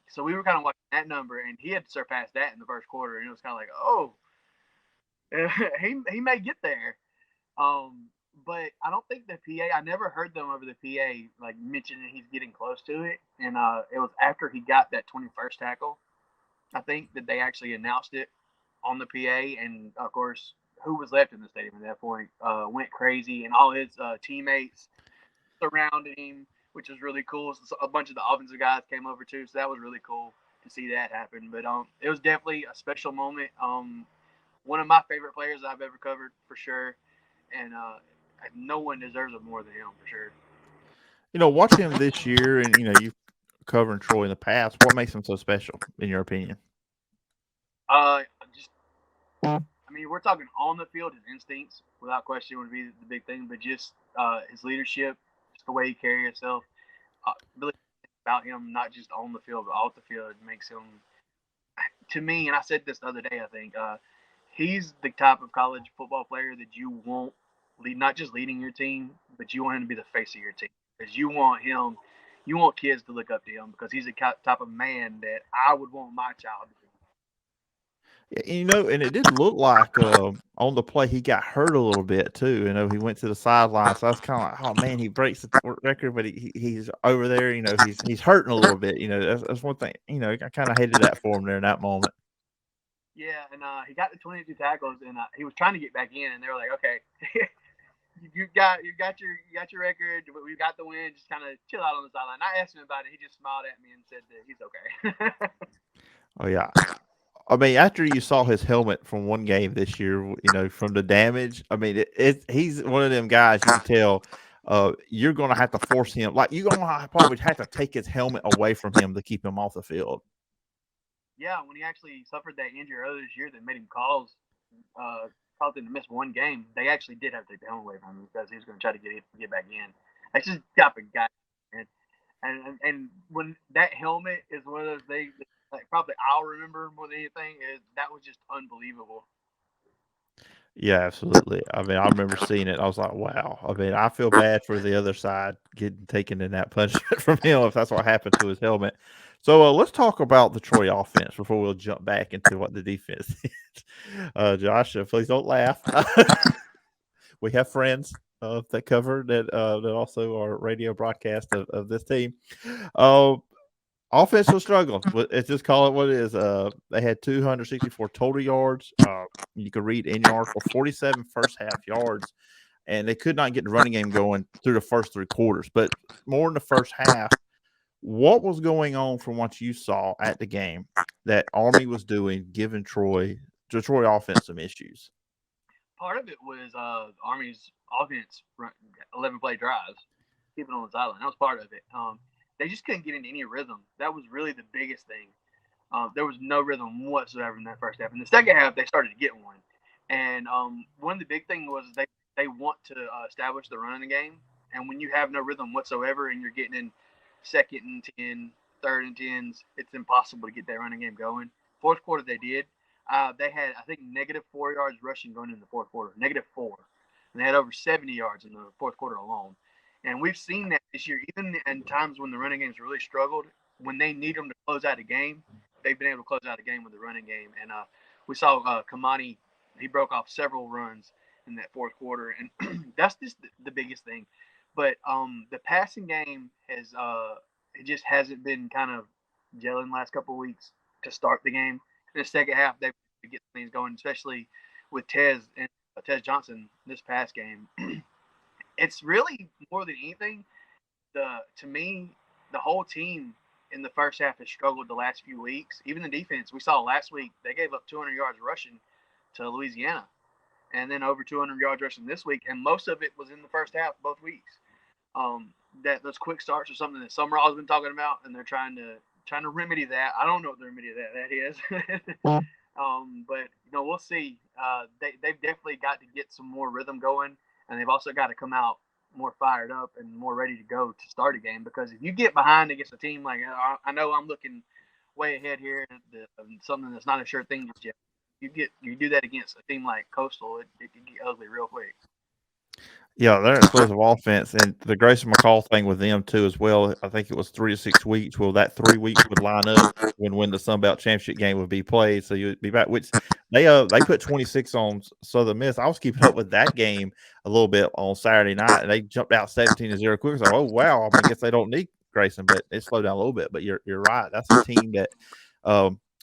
so we were kind of watching that number, and he had surpassed that in the first quarter, and it was kind of like, oh, he may get there. But I don't think the PA. I never heard them over the PA like mentioning he's getting close to it, and it was after he got that 21st tackle. I think that they actually announced it on the PA, and of course, who was left in the stadium at that point went crazy, and all his teammates surrounded him, which was really cool. So a bunch of the offensive guys came over too, so that was really cool to see that happen. But it was definitely a special moment. One of my favorite players I've ever covered for sure, and no one deserves it more than him for sure. Watching him this year, and you've covering Troy in the past. What makes him so special, in your opinion? We're talking on the field, his instincts, without question, would be the big thing. But just his leadership, just the way he carries himself, really about him, not just on the field but off the field, makes him, to me. And I said this the other day. I think he's the type of college football player that you want lead, not just leading your team, but you want him to be the face of your team, because you want kids to look up to him, because he's the type of man that I would want my child to be. And it did look like on the play he got hurt a little bit too. He went to the sideline, so I was kind of like, oh man, he breaks the record, but he's over there. He's hurting a little bit. That's one thing. I kind of hated that for him there in that moment. Yeah, and he got the 22 tackles, and he was trying to get back in, and they were like, okay, you got your record, but we got the win. Just kind of chill out on the sideline. I asked him about it. He just smiled at me and said that he's okay. Oh yeah. I mean, after you saw his helmet from one game this year, from the damage, I mean, he's one of them guys you can tell you're going to have to force him. Like, you're going to probably have to take his helmet away from him to keep him off the field. Yeah, when he actually suffered that injury earlier this year that made him caused him to miss one game, they actually did have to take the helmet away from him because he was going to try to get back in. That's just got a guy. And when that helmet is one of those things that, like, probably I'll remember more than anything, is that was just unbelievable. Yeah, absolutely. I mean, I remember seeing it. I was like, wow. I mean, I feel bad for the other side getting taken in that punishment from him if that's what happened to his helmet. So let's talk about the Troy offense before we'll jump back into what the defense is. Josh, please don't laugh. We have friends that cover that also are radio broadcast of this team. Offensive struggle. Let's just call it what it is. They had 264 total yards. You could read in your article 47 first half yards, and they could not get the running game going through the first 3 quarters. But more in the first half, what was going on from what you saw at the game that Army was doing, giving Troy offense some issues? Part of it was Army's offense 11 play drives. keeping on the sideline. That was part of it. They just couldn't get into any rhythm. That was really the biggest thing. There was no rhythm whatsoever in that first half. In the second half, they started to get one. And one of the big things was they want to establish the run in the game. And when you have no rhythm whatsoever and you're getting in second and 10, third and 10s, it's impossible to get that running game going. Fourth quarter, they did. They had, I think, -4 yards rushing going into the fourth quarter, -4. And they had over 70 yards in the fourth quarter alone. And we've seen that this year, even in times when the running games really struggled, when they need them to close out a game, they've been able to close out a game with the running game. And we saw Kamani, he broke off several runs in that fourth quarter. And that's just the biggest thing. But the passing game has it just hasn't been kind of gelling last couple of weeks to start the game. In the second half, they get things going, especially with Tez and Tez Johnson this past game. It's really more than anything. To me, the whole team in the first half has struggled the last few weeks. Even the defense we saw last week, they gave up 200 yards rushing to Louisiana, and then over 200 yards rushing this week, and most of it was in the first half both weeks. That those quick starts are something that Summerall's been talking about, and they're trying to remedy that. I don't know what the remedy of that is. But we'll see. They've definitely got to get some more rhythm going, and they've also got to come out more fired up and more ready to go to start a game. Because if you get behind against a team like I know I'm looking way ahead here, something that's not a sure thing just yet. You do that against a team like Coastal, it can get ugly real quick. Yeah, they're an explosive offense, and the Grayson McCall thing with them too as well. I think it was 3 to 6 weeks. Well, that 3 weeks would line up when the Sun Belt Championship game would be played. So you'd be back. Which they put 26 on Southern Miss. I was keeping up with that game a little bit on Saturday night, and they jumped out 17-0 quick. So, oh wow, I guess they don't need Grayson, but it slowed down a little bit. But you're right. That's a team that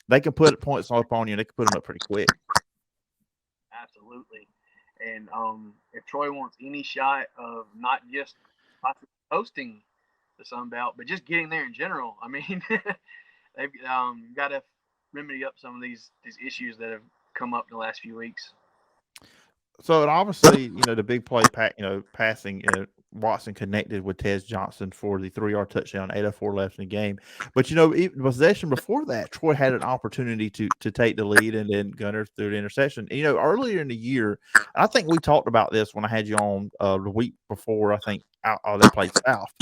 they can put points up on you, and they can put them up pretty quick. Absolutely. And if Troy wants any shot of not just hosting the Sun Belt, but just getting there in general, I mean, they've got to remedy up some of these issues that have come up in the last few weeks. So, and obviously, the big play, passing, Watson connected with Tez Johnson for the 3-yard touchdown, 8:04 left in the game. But, even possession before that, Troy had an opportunity to take the lead, and then Gunner threw the interception. Earlier in the year, I think we talked about this when I had you on the week before, I think, they played South.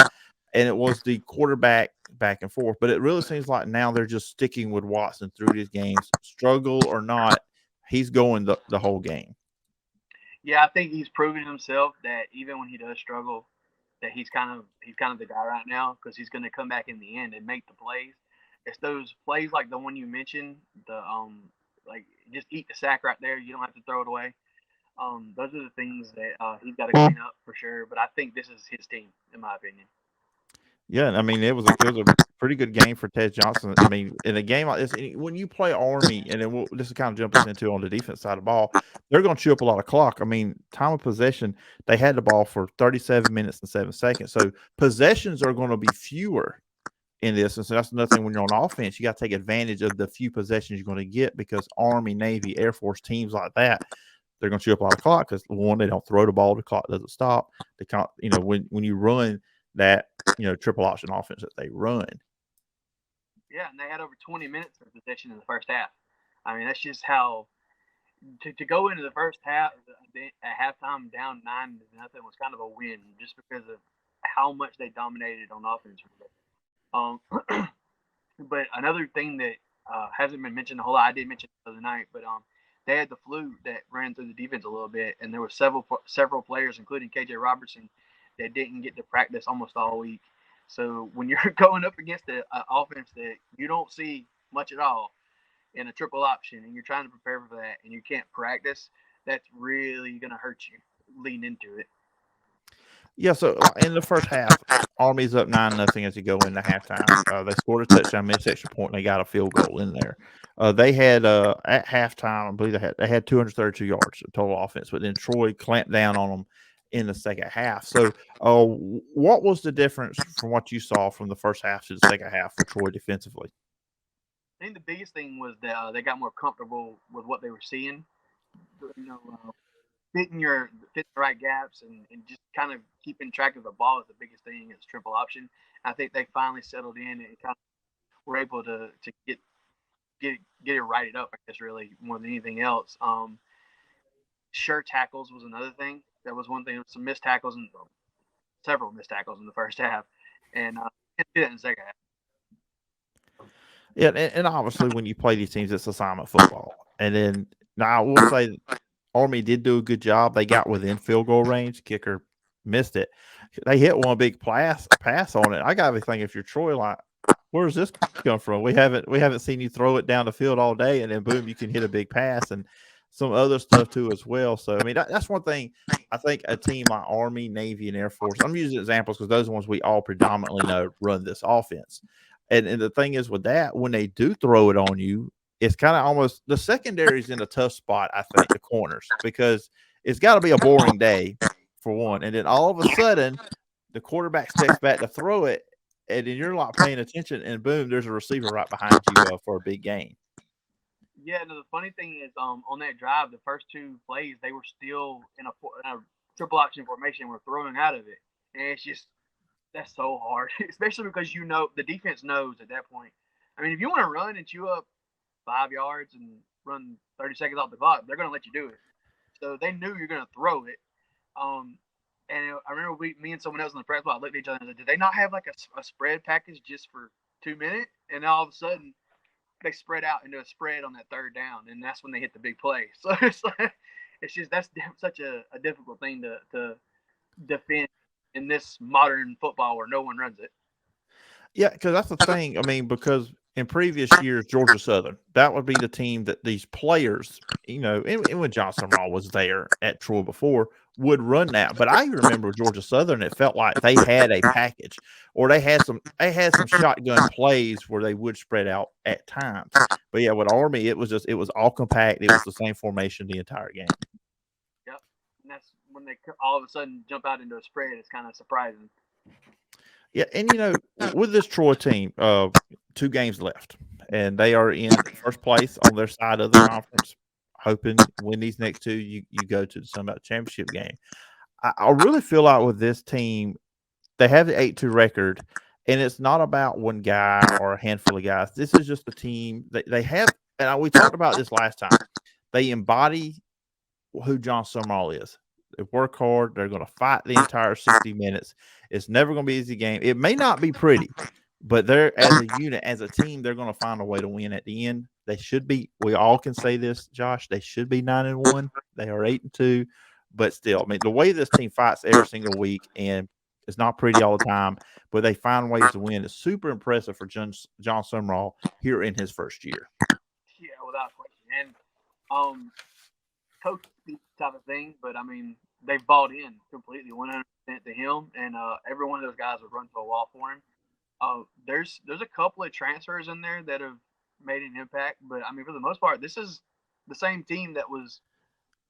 And it was the quarterback back and forth. But it really seems like now they're just sticking with Watson through these games. Struggle or not, he's going the whole game. Yeah, I think he's proven himself that even when he does struggle, that he's kind of the guy right now, because he's going to come back in the end and make the plays. It's those plays like the one you mentioned, like just eat the sack right there. You don't have to throw it away. Those are the things that he's got to clean up for sure. But I think this is his team, in my opinion. Yeah, I mean, it was a pretty good game for Ted Johnson. I mean, in a game like this, when you play Army, and then this is kind of jump us into on the defense side of the ball, they're going to chew up a lot of clock. I mean, time of possession, they had the ball for 37 minutes and 7 seconds. So possessions are going to be fewer in this. And so that's another thing when you're on offense, you got to take advantage of the few possessions you're going to get, because Army, Navy, Air Force teams like that, they're going to chew up a lot of clock because, one, they don't throw the ball, the clock doesn't stop. When you run that, triple option offense that they run. Yeah, and they had over 20 minutes of possession in the first half. I mean, that's just how to go into the first half at halftime down 9-0 was kind of a win, just because of how much they dominated on offense. But another thing that hasn't been mentioned a whole lot, I did mention it the other night, but they had the flu that ran through the defense a little bit, and there were several players, including KJ Robertson, that didn't get to practice almost all week. So when you're going up against an offense that you don't see much at all in a triple option, and you're trying to prepare for that, and you can't practice, that's really going to hurt you lean into it. Yeah, so in the first half, Army's up 9-0 as you go into halftime. They scored a touchdown, missed extra point, and they got a field goal in there. They had at halftime, I believe they had 232 yards of total offense, but then Troy clamped down on them in the second half. So, what was the difference from what you saw from the first half to the second half for Troy defensively? I think the biggest thing was that they got more comfortable with what they were seeing. fitting the right gaps and just kind of keeping track of the ball is the biggest thing is triple option. I think they finally settled in and kind of were able to get it righted up. I guess really more than anything else. Sure tackles was another thing. That was one thing. Some missed tackles and several missed tackles in the first half, and did it in the second half. Yeah, and obviously when you play these teams, it's assignment football. And then now I will say Army did do a good job. They got within field goal range. Kicker missed it. They hit one big pass on it. I got to be thinking, if you're Troy, like, where's this come from? We haven't seen you throw it down the field all day, and then boom, you can hit a big pass and some other stuff too as well. So I mean, that's one thing. I think a team like Army, Navy, and Air Force. I'm using examples because those are the ones we all predominantly know run this offense. And the thing is with that, when they do throw it on you, it's kind of almost the secondary is in a tough spot, I think, the corners, because it's got to be a boring day for one. And then all of a sudden, the quarterback steps back to throw it, and then you're not paying attention, and boom, there's a receiver right behind you for a big gain. Yeah, no, the funny thing is, on that drive, the first two plays, they were still in a triple option formation. We're throwing out of it, and it's just that's so hard, especially because the defense knows at that point. I mean, if you want to run and chew up 5 yards and run 30 seconds off the clock, they're going to let you do it. So they knew you're going to throw it. And I remember me and someone else in the press box looked at each other and said, "Did they not have like a spread package just for 2 minutes?" And all of a sudden, they spread out into a spread on that third down, and that's when they hit the big play. So it's just that's such a difficult thing to defend in this modern football where no one runs it. Yeah, because that's the thing. I mean, because in previous years, Georgia Southern, that would be the team that these players, and when John Sumrall was there at Troy before, would run that. But I remember Georgia Southern, it felt like they had a package, or they had some shotgun plays where they would spread out at times. But yeah, with Army, it was all compact. It was the same formation the entire game. Yep, and that's when they all of a sudden jump out into a spread. It's kind of surprising. Yeah, and with this Troy team, 2 games left, and they are in first place on their side of the conference. Hoping win these next 2, you go to the Sun Belt Championship game. I really feel like with this team, they have the 8-2 record, and it's not about one guy or a handful of guys. This is just a team that they have, and we talked about this last time. They embody who John Sumrall is. They work hard. They're going to fight the entire 60 minutes. It's never going to be an easy game. It may not be pretty, but they're as a unit, as a team, they're going to find a way to win at the end. They should be. We all can say this, Josh. They should be 9-1. They are 8-2, but still, I mean, the way this team fights every single week, and it's not pretty all the time, but they find ways to win. It's super impressive for John Sumrall here in his first year. Yeah, without question. And coach type of thing, but I mean, they've bought in completely 100% to him, and every one of those guys would run to a wall for him. There's a couple of transfers in there that have made an impact, but I mean, for the most part, this is the same team that was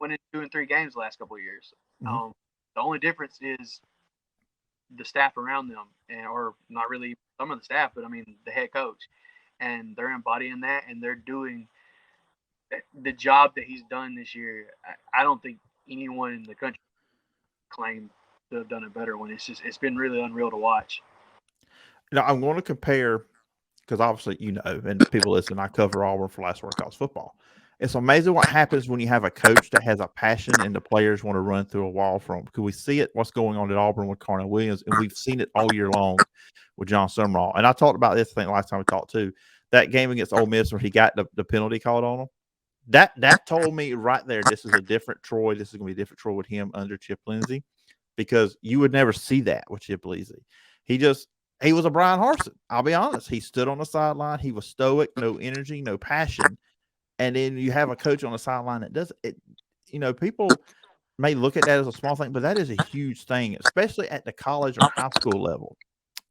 winning 2 and 3 games the last couple of years. Mm-hmm. The only difference is the staff around them, or not really some of the staff, but I mean the head coach, and they're embodying that, and they're doing the job that he's done this year. I don't think anyone in the country claimed to have done a better one. It's been really unreal to watch. Now I'm going to compare, because obviously and people listen, I cover Auburn for Last Word College Football. It's amazing what happens when you have a coach that has a passion and the players want to run through a wall for him. Because we see it, what's going on at Auburn with Carnell Williams, and we've seen it all year long with John Sumrall. And I talked about this, I think, last time we talked too. That game against Ole Miss where he got the penalty called on him, that told me right there, this is a different Troy. This is going to be a different Troy with him under Chip Lindsey, because you would never see that with Chip Lindsey. He was a Brian Harsin. I'll be honest. He stood on the sideline. He was stoic, no energy, no passion. And then you have a coach on the sideline that does it. People may look at that as a small thing, but that is a huge thing, especially at the college or high school level.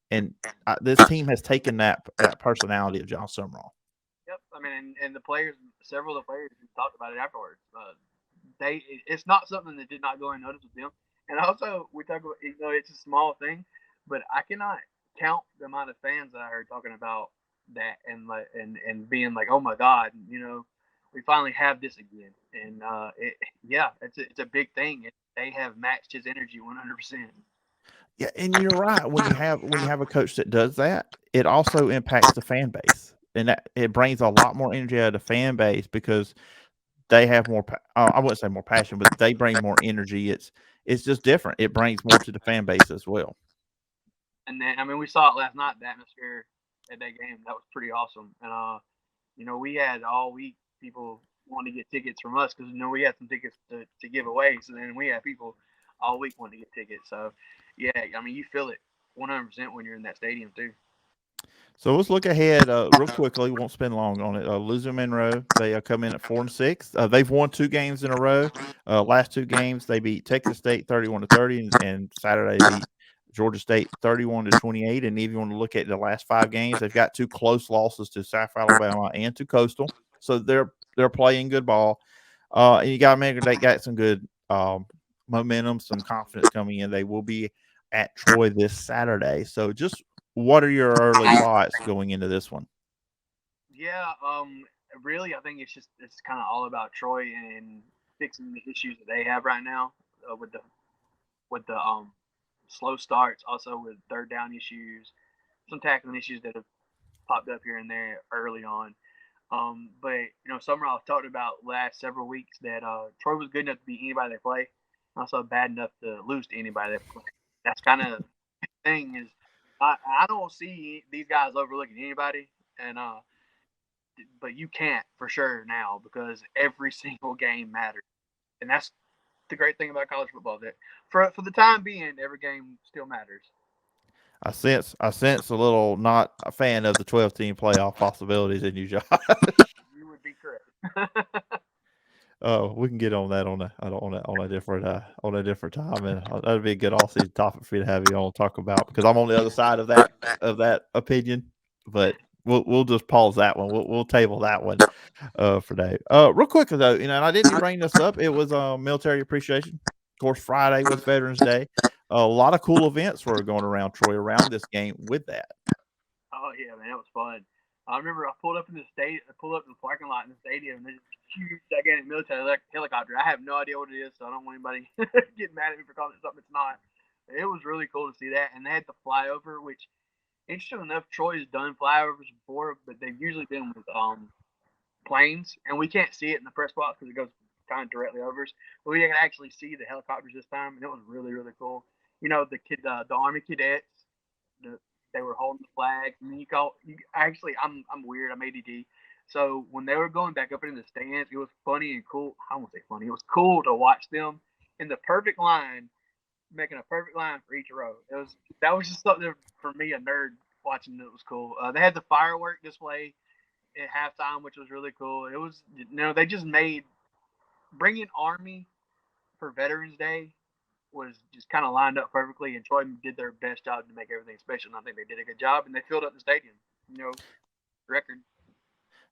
And this team has taken that personality of John Sumrall. Yep. I mean, and the players, several of the players who talked about it afterwards, it's not something that did not go unnoticed with them. And also, we talk about, it's a small thing, but I cannot count the amount of fans that I heard talking about that and being like, oh my God, we finally have this again. And it's a big thing. They have matched his energy 100%. Yeah, and you're right. When you have a coach that does that, it also impacts the fan base, and that it brings a lot more energy out of the fan base because they have more. I wouldn't say more passion, but they bring more energy. It's just different. It brings more to the fan base as well. And then, I mean, we saw it last night, the atmosphere at that game. That was pretty awesome. And, we had all week people wanting to get tickets from us because, we had some tickets to give away. So then we had people all week wanting to get tickets. So, yeah, I mean, you feel it 100% when you're in that stadium, too. So let's look ahead real quickly. We won't spend long on it. Loser Monroe, they come in at 4-6. They've won 2 games in a row. Last 2 games, they beat Texas State 31-30, and Saturday they beat Georgia State 31-28. And if you want to look at the last 5 games, they've got 2 close losses to South Alabama and to Coastal. So they're playing good ball. And you got to remember they got some good momentum, some confidence coming in. They will be at Troy this Saturday. So just what are your early thoughts going into this one? Yeah, really, I think it's kind of all about Troy and fixing the issues that they have right now with the slow starts, also with third down issues, some tackling issues that have popped up here and there early on. But Summerall talked about last several weeks that Troy was good enough to beat anybody they play, also bad enough to lose to anybody they play. That's kind of the thing is I don't see these guys overlooking anybody, and but you can't for sure now because every single game matters, and that's the great thing about college football. That for the time being, every game still matters. I sense a little not a fan of the 12-team playoff possibilities in you, Josh. You would be correct. Oh, we can get on that on a different time, and that'd be a good all-season topic for you to have you on talk about because I'm on the other side of that opinion. But we'll just pause that one. We'll table that one for today. Real quick though, and I didn't bring this up. It was military appreciation. Of course, Friday was Veterans Day. A lot of cool events were going around Troy around this game with that. Oh yeah, man, that was fun. I remember I pulled up in the parking lot in the stadium, and there's a huge, gigantic military helicopter. I have no idea what it is, so I don't want anybody getting mad at me for calling it something it's not. It was really cool to see that, and they had the flyover, which, interesting enough, Troy's done flyovers before, but they've usually been with planes, and we can't see it in the press box because it goes kind of directly over us. But we can actually see the helicopters this time, and it was really, really cool. The Army cadets, the, they were holding the flag. I mean, I'm weird. I'm ADD. So when they were going back up in the stands, it was funny and cool. I won't say funny. It was cool to watch them in the perfect line, making a perfect line for each row. That was just something for me, a nerd, watching. It was cool. They had the firework display at halftime, which was really cool. It was, they just made bringing Army for Veterans Day was just kind of lined up perfectly, and Troy did their best job to make everything special. And I think they did a good job, and they filled up the stadium. Record.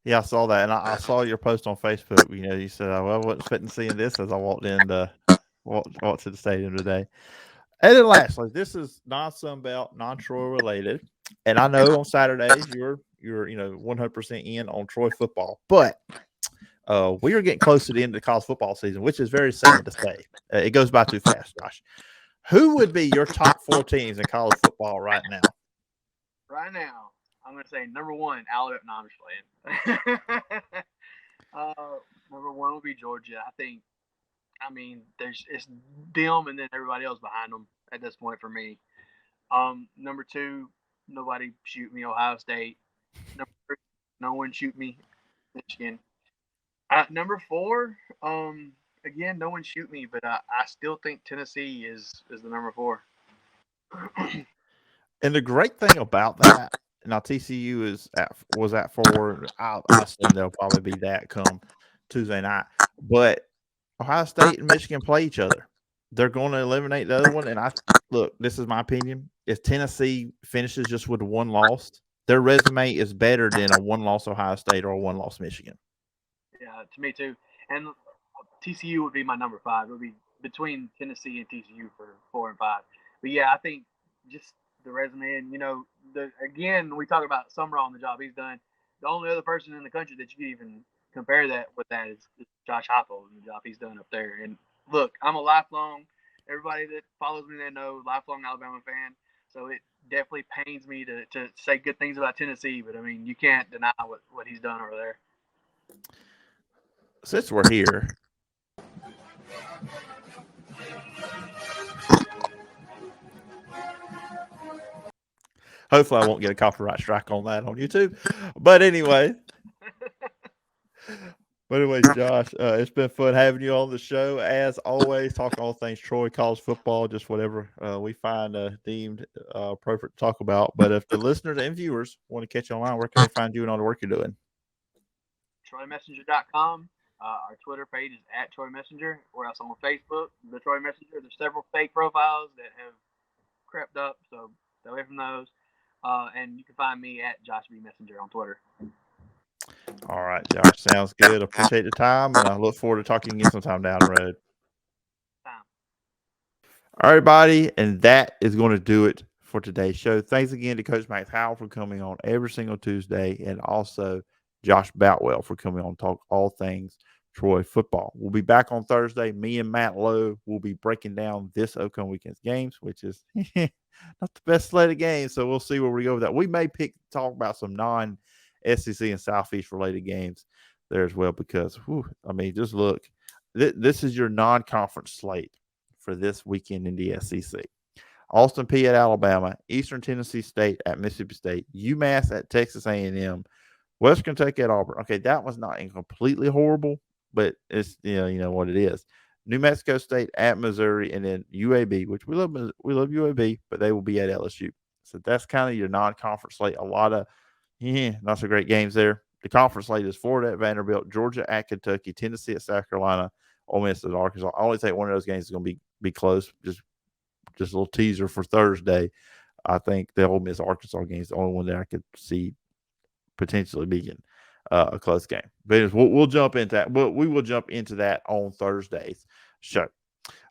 Yeah, I saw that, and I saw your post on Facebook. You said, "Well, I wasn't expecting seeing this as I walked walked to the stadium today." And then lastly, this is non-Sun Belt, non-Troy related, and I know on Saturdays you're 100% in on Troy football, but we are getting close to the end of the college football season, which is very sad to say. It goes by too fast, Josh. Who would be your top 4 teams in college football right now? Right now, I'm going to say number 1, Alabama. No, I'm just playing. Number 1 will be Georgia. It's them and then everybody else behind them at this point for me. Number 2, nobody shoot me, Ohio State. Number 3, no one shoot me, Michigan. Number 4, again, no one shoot me, but I still think Tennessee is the number 4. And the great thing about that, now TCU was at 4. I assume they'll probably be that come Tuesday night. But Ohio State and Michigan play each other. They're going to eliminate the other one. And look, this is my opinion. If Tennessee finishes just with 1 loss, their resume is better than a 1-loss Ohio State or a 1-loss Michigan. Yeah, to me too. And TCU would be my number 5. It would be between Tennessee and TCU for 4 and 5. But yeah, I think just the resume and again we talk about Summerall on the job he's done. The only other person in the country that you could even compare that with that is Josh Heupel and the job he's done up there. And look, I'm a lifelong. Everybody that follows me, they know lifelong Alabama fan. So it definitely pains me to say good things about Tennessee, but I mean you can't deny what he's done over there. Since we're here, hopefully I won't get a copyright strike on that on YouTube. But anyway. But anyways, Josh, it's been fun having you on the show. As always, talk all things Troy, college football, just whatever we find deemed appropriate to talk about. But if the listeners and viewers want to catch you online, where can they find you and all the work you're doing? TroyMessenger.com. Our Twitter page is @TroyMessenger. We're also on Facebook, the Troy Messenger. There's several fake profiles that have crept up, so stay away from those. And you can find me at Josh B. Messenger on Twitter. All right, Josh. Sounds good. Appreciate the time, and I look forward to talking again sometime down the road. All right, everybody, and that is going to do it for today's show. Thanks again to Coach Max Howell for coming on every single Tuesday, and also Josh Boutwell for coming on to talk all things Troy football. We'll be back on Thursday. Me and Matt Lowe will be breaking down this upcoming weekend's games, which is not the best slate of games, so we'll see where we go with that. We may talk about some non-SEC and Southeast related games there as well because, just look. This is your non-conference slate for this weekend in the SEC. Austin Peay at Alabama, Eastern Tennessee State at Mississippi State, UMass at Texas A&M, West Kentucky at Auburn. Okay, that was not completely horrible, but it's you know what it is. New Mexico State at Missouri, and then UAB, which we love UAB, but they will be at LSU. So that's kind of your non-conference slate. A lot of not so great games there. The conference slate is Florida at Vanderbilt, Georgia at Kentucky, Tennessee at South Carolina, Ole Miss at Arkansas. I only think one of those games is going to be close. Just a little teaser for Thursday. I think the Ole Miss Arkansas game is the only one that I could see potentially being a close game. But we'll jump into that. We will jump into that on Thursday's show.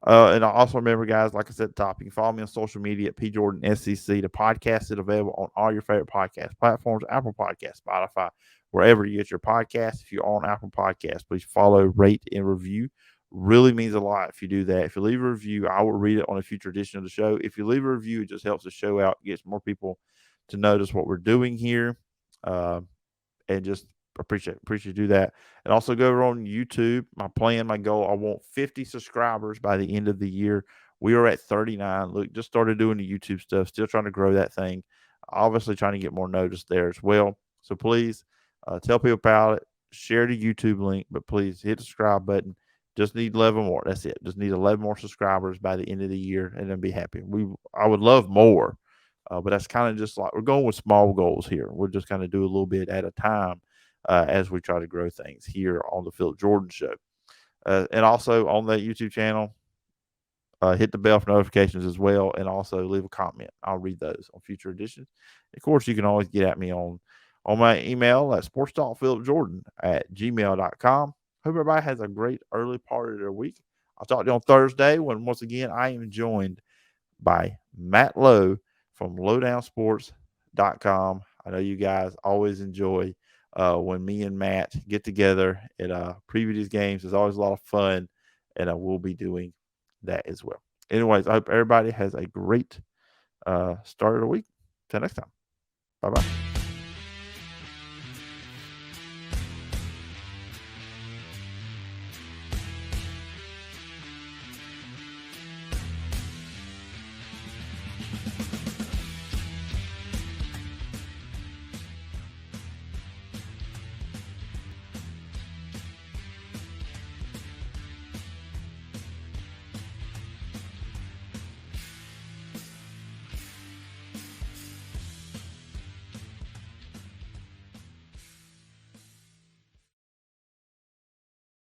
And I also remember, guys, like I said at the top, you can follow me on social media at PJordanSEC. The podcast is available on all your favorite podcast platforms, Apple Podcasts, Spotify, wherever you get your podcasts. If you're on Apple Podcasts, please follow, rate, and review. Really means a lot if you do that. If you leave a review, I will read it on a future edition of the show. If you leave a review, it just helps the show out, gets more people to notice what we're doing here, and just appreciate you do that. And also go over on YouTube. My goal, I want 50 subscribers by the end of the year. We are at 39. Look, just started doing the YouTube stuff, still trying to grow that thing. Obviously trying to get more notice there as well. So please tell people about it. Share the YouTube link, but please hit the subscribe button. Just need 11 more. That's it. Just need 11 more subscribers by the end of the year, and then be happy. I would love more, but that's kind of just like we're going with small goals here. We'll just kind of do a little bit at a time as we try to grow things here on the Phillip Jordan Show. And also on that YouTube channel, hit the bell for notifications as well, and also leave a comment. I'll read those on future editions. Of course, you can always get at me on my email at sportstalkphillipjordan@gmail.com. Hope everybody has a great early part of their week. I'll talk to you on Thursday when, once again, I am joined by Matt Lowe from lowdownsports.com. I know you guys always enjoy when me and Matt get together and preview these games. It's always a lot of fun, and I will be doing that as well. Anyways, I hope everybody has a great start of the week. Till next time. Bye-bye.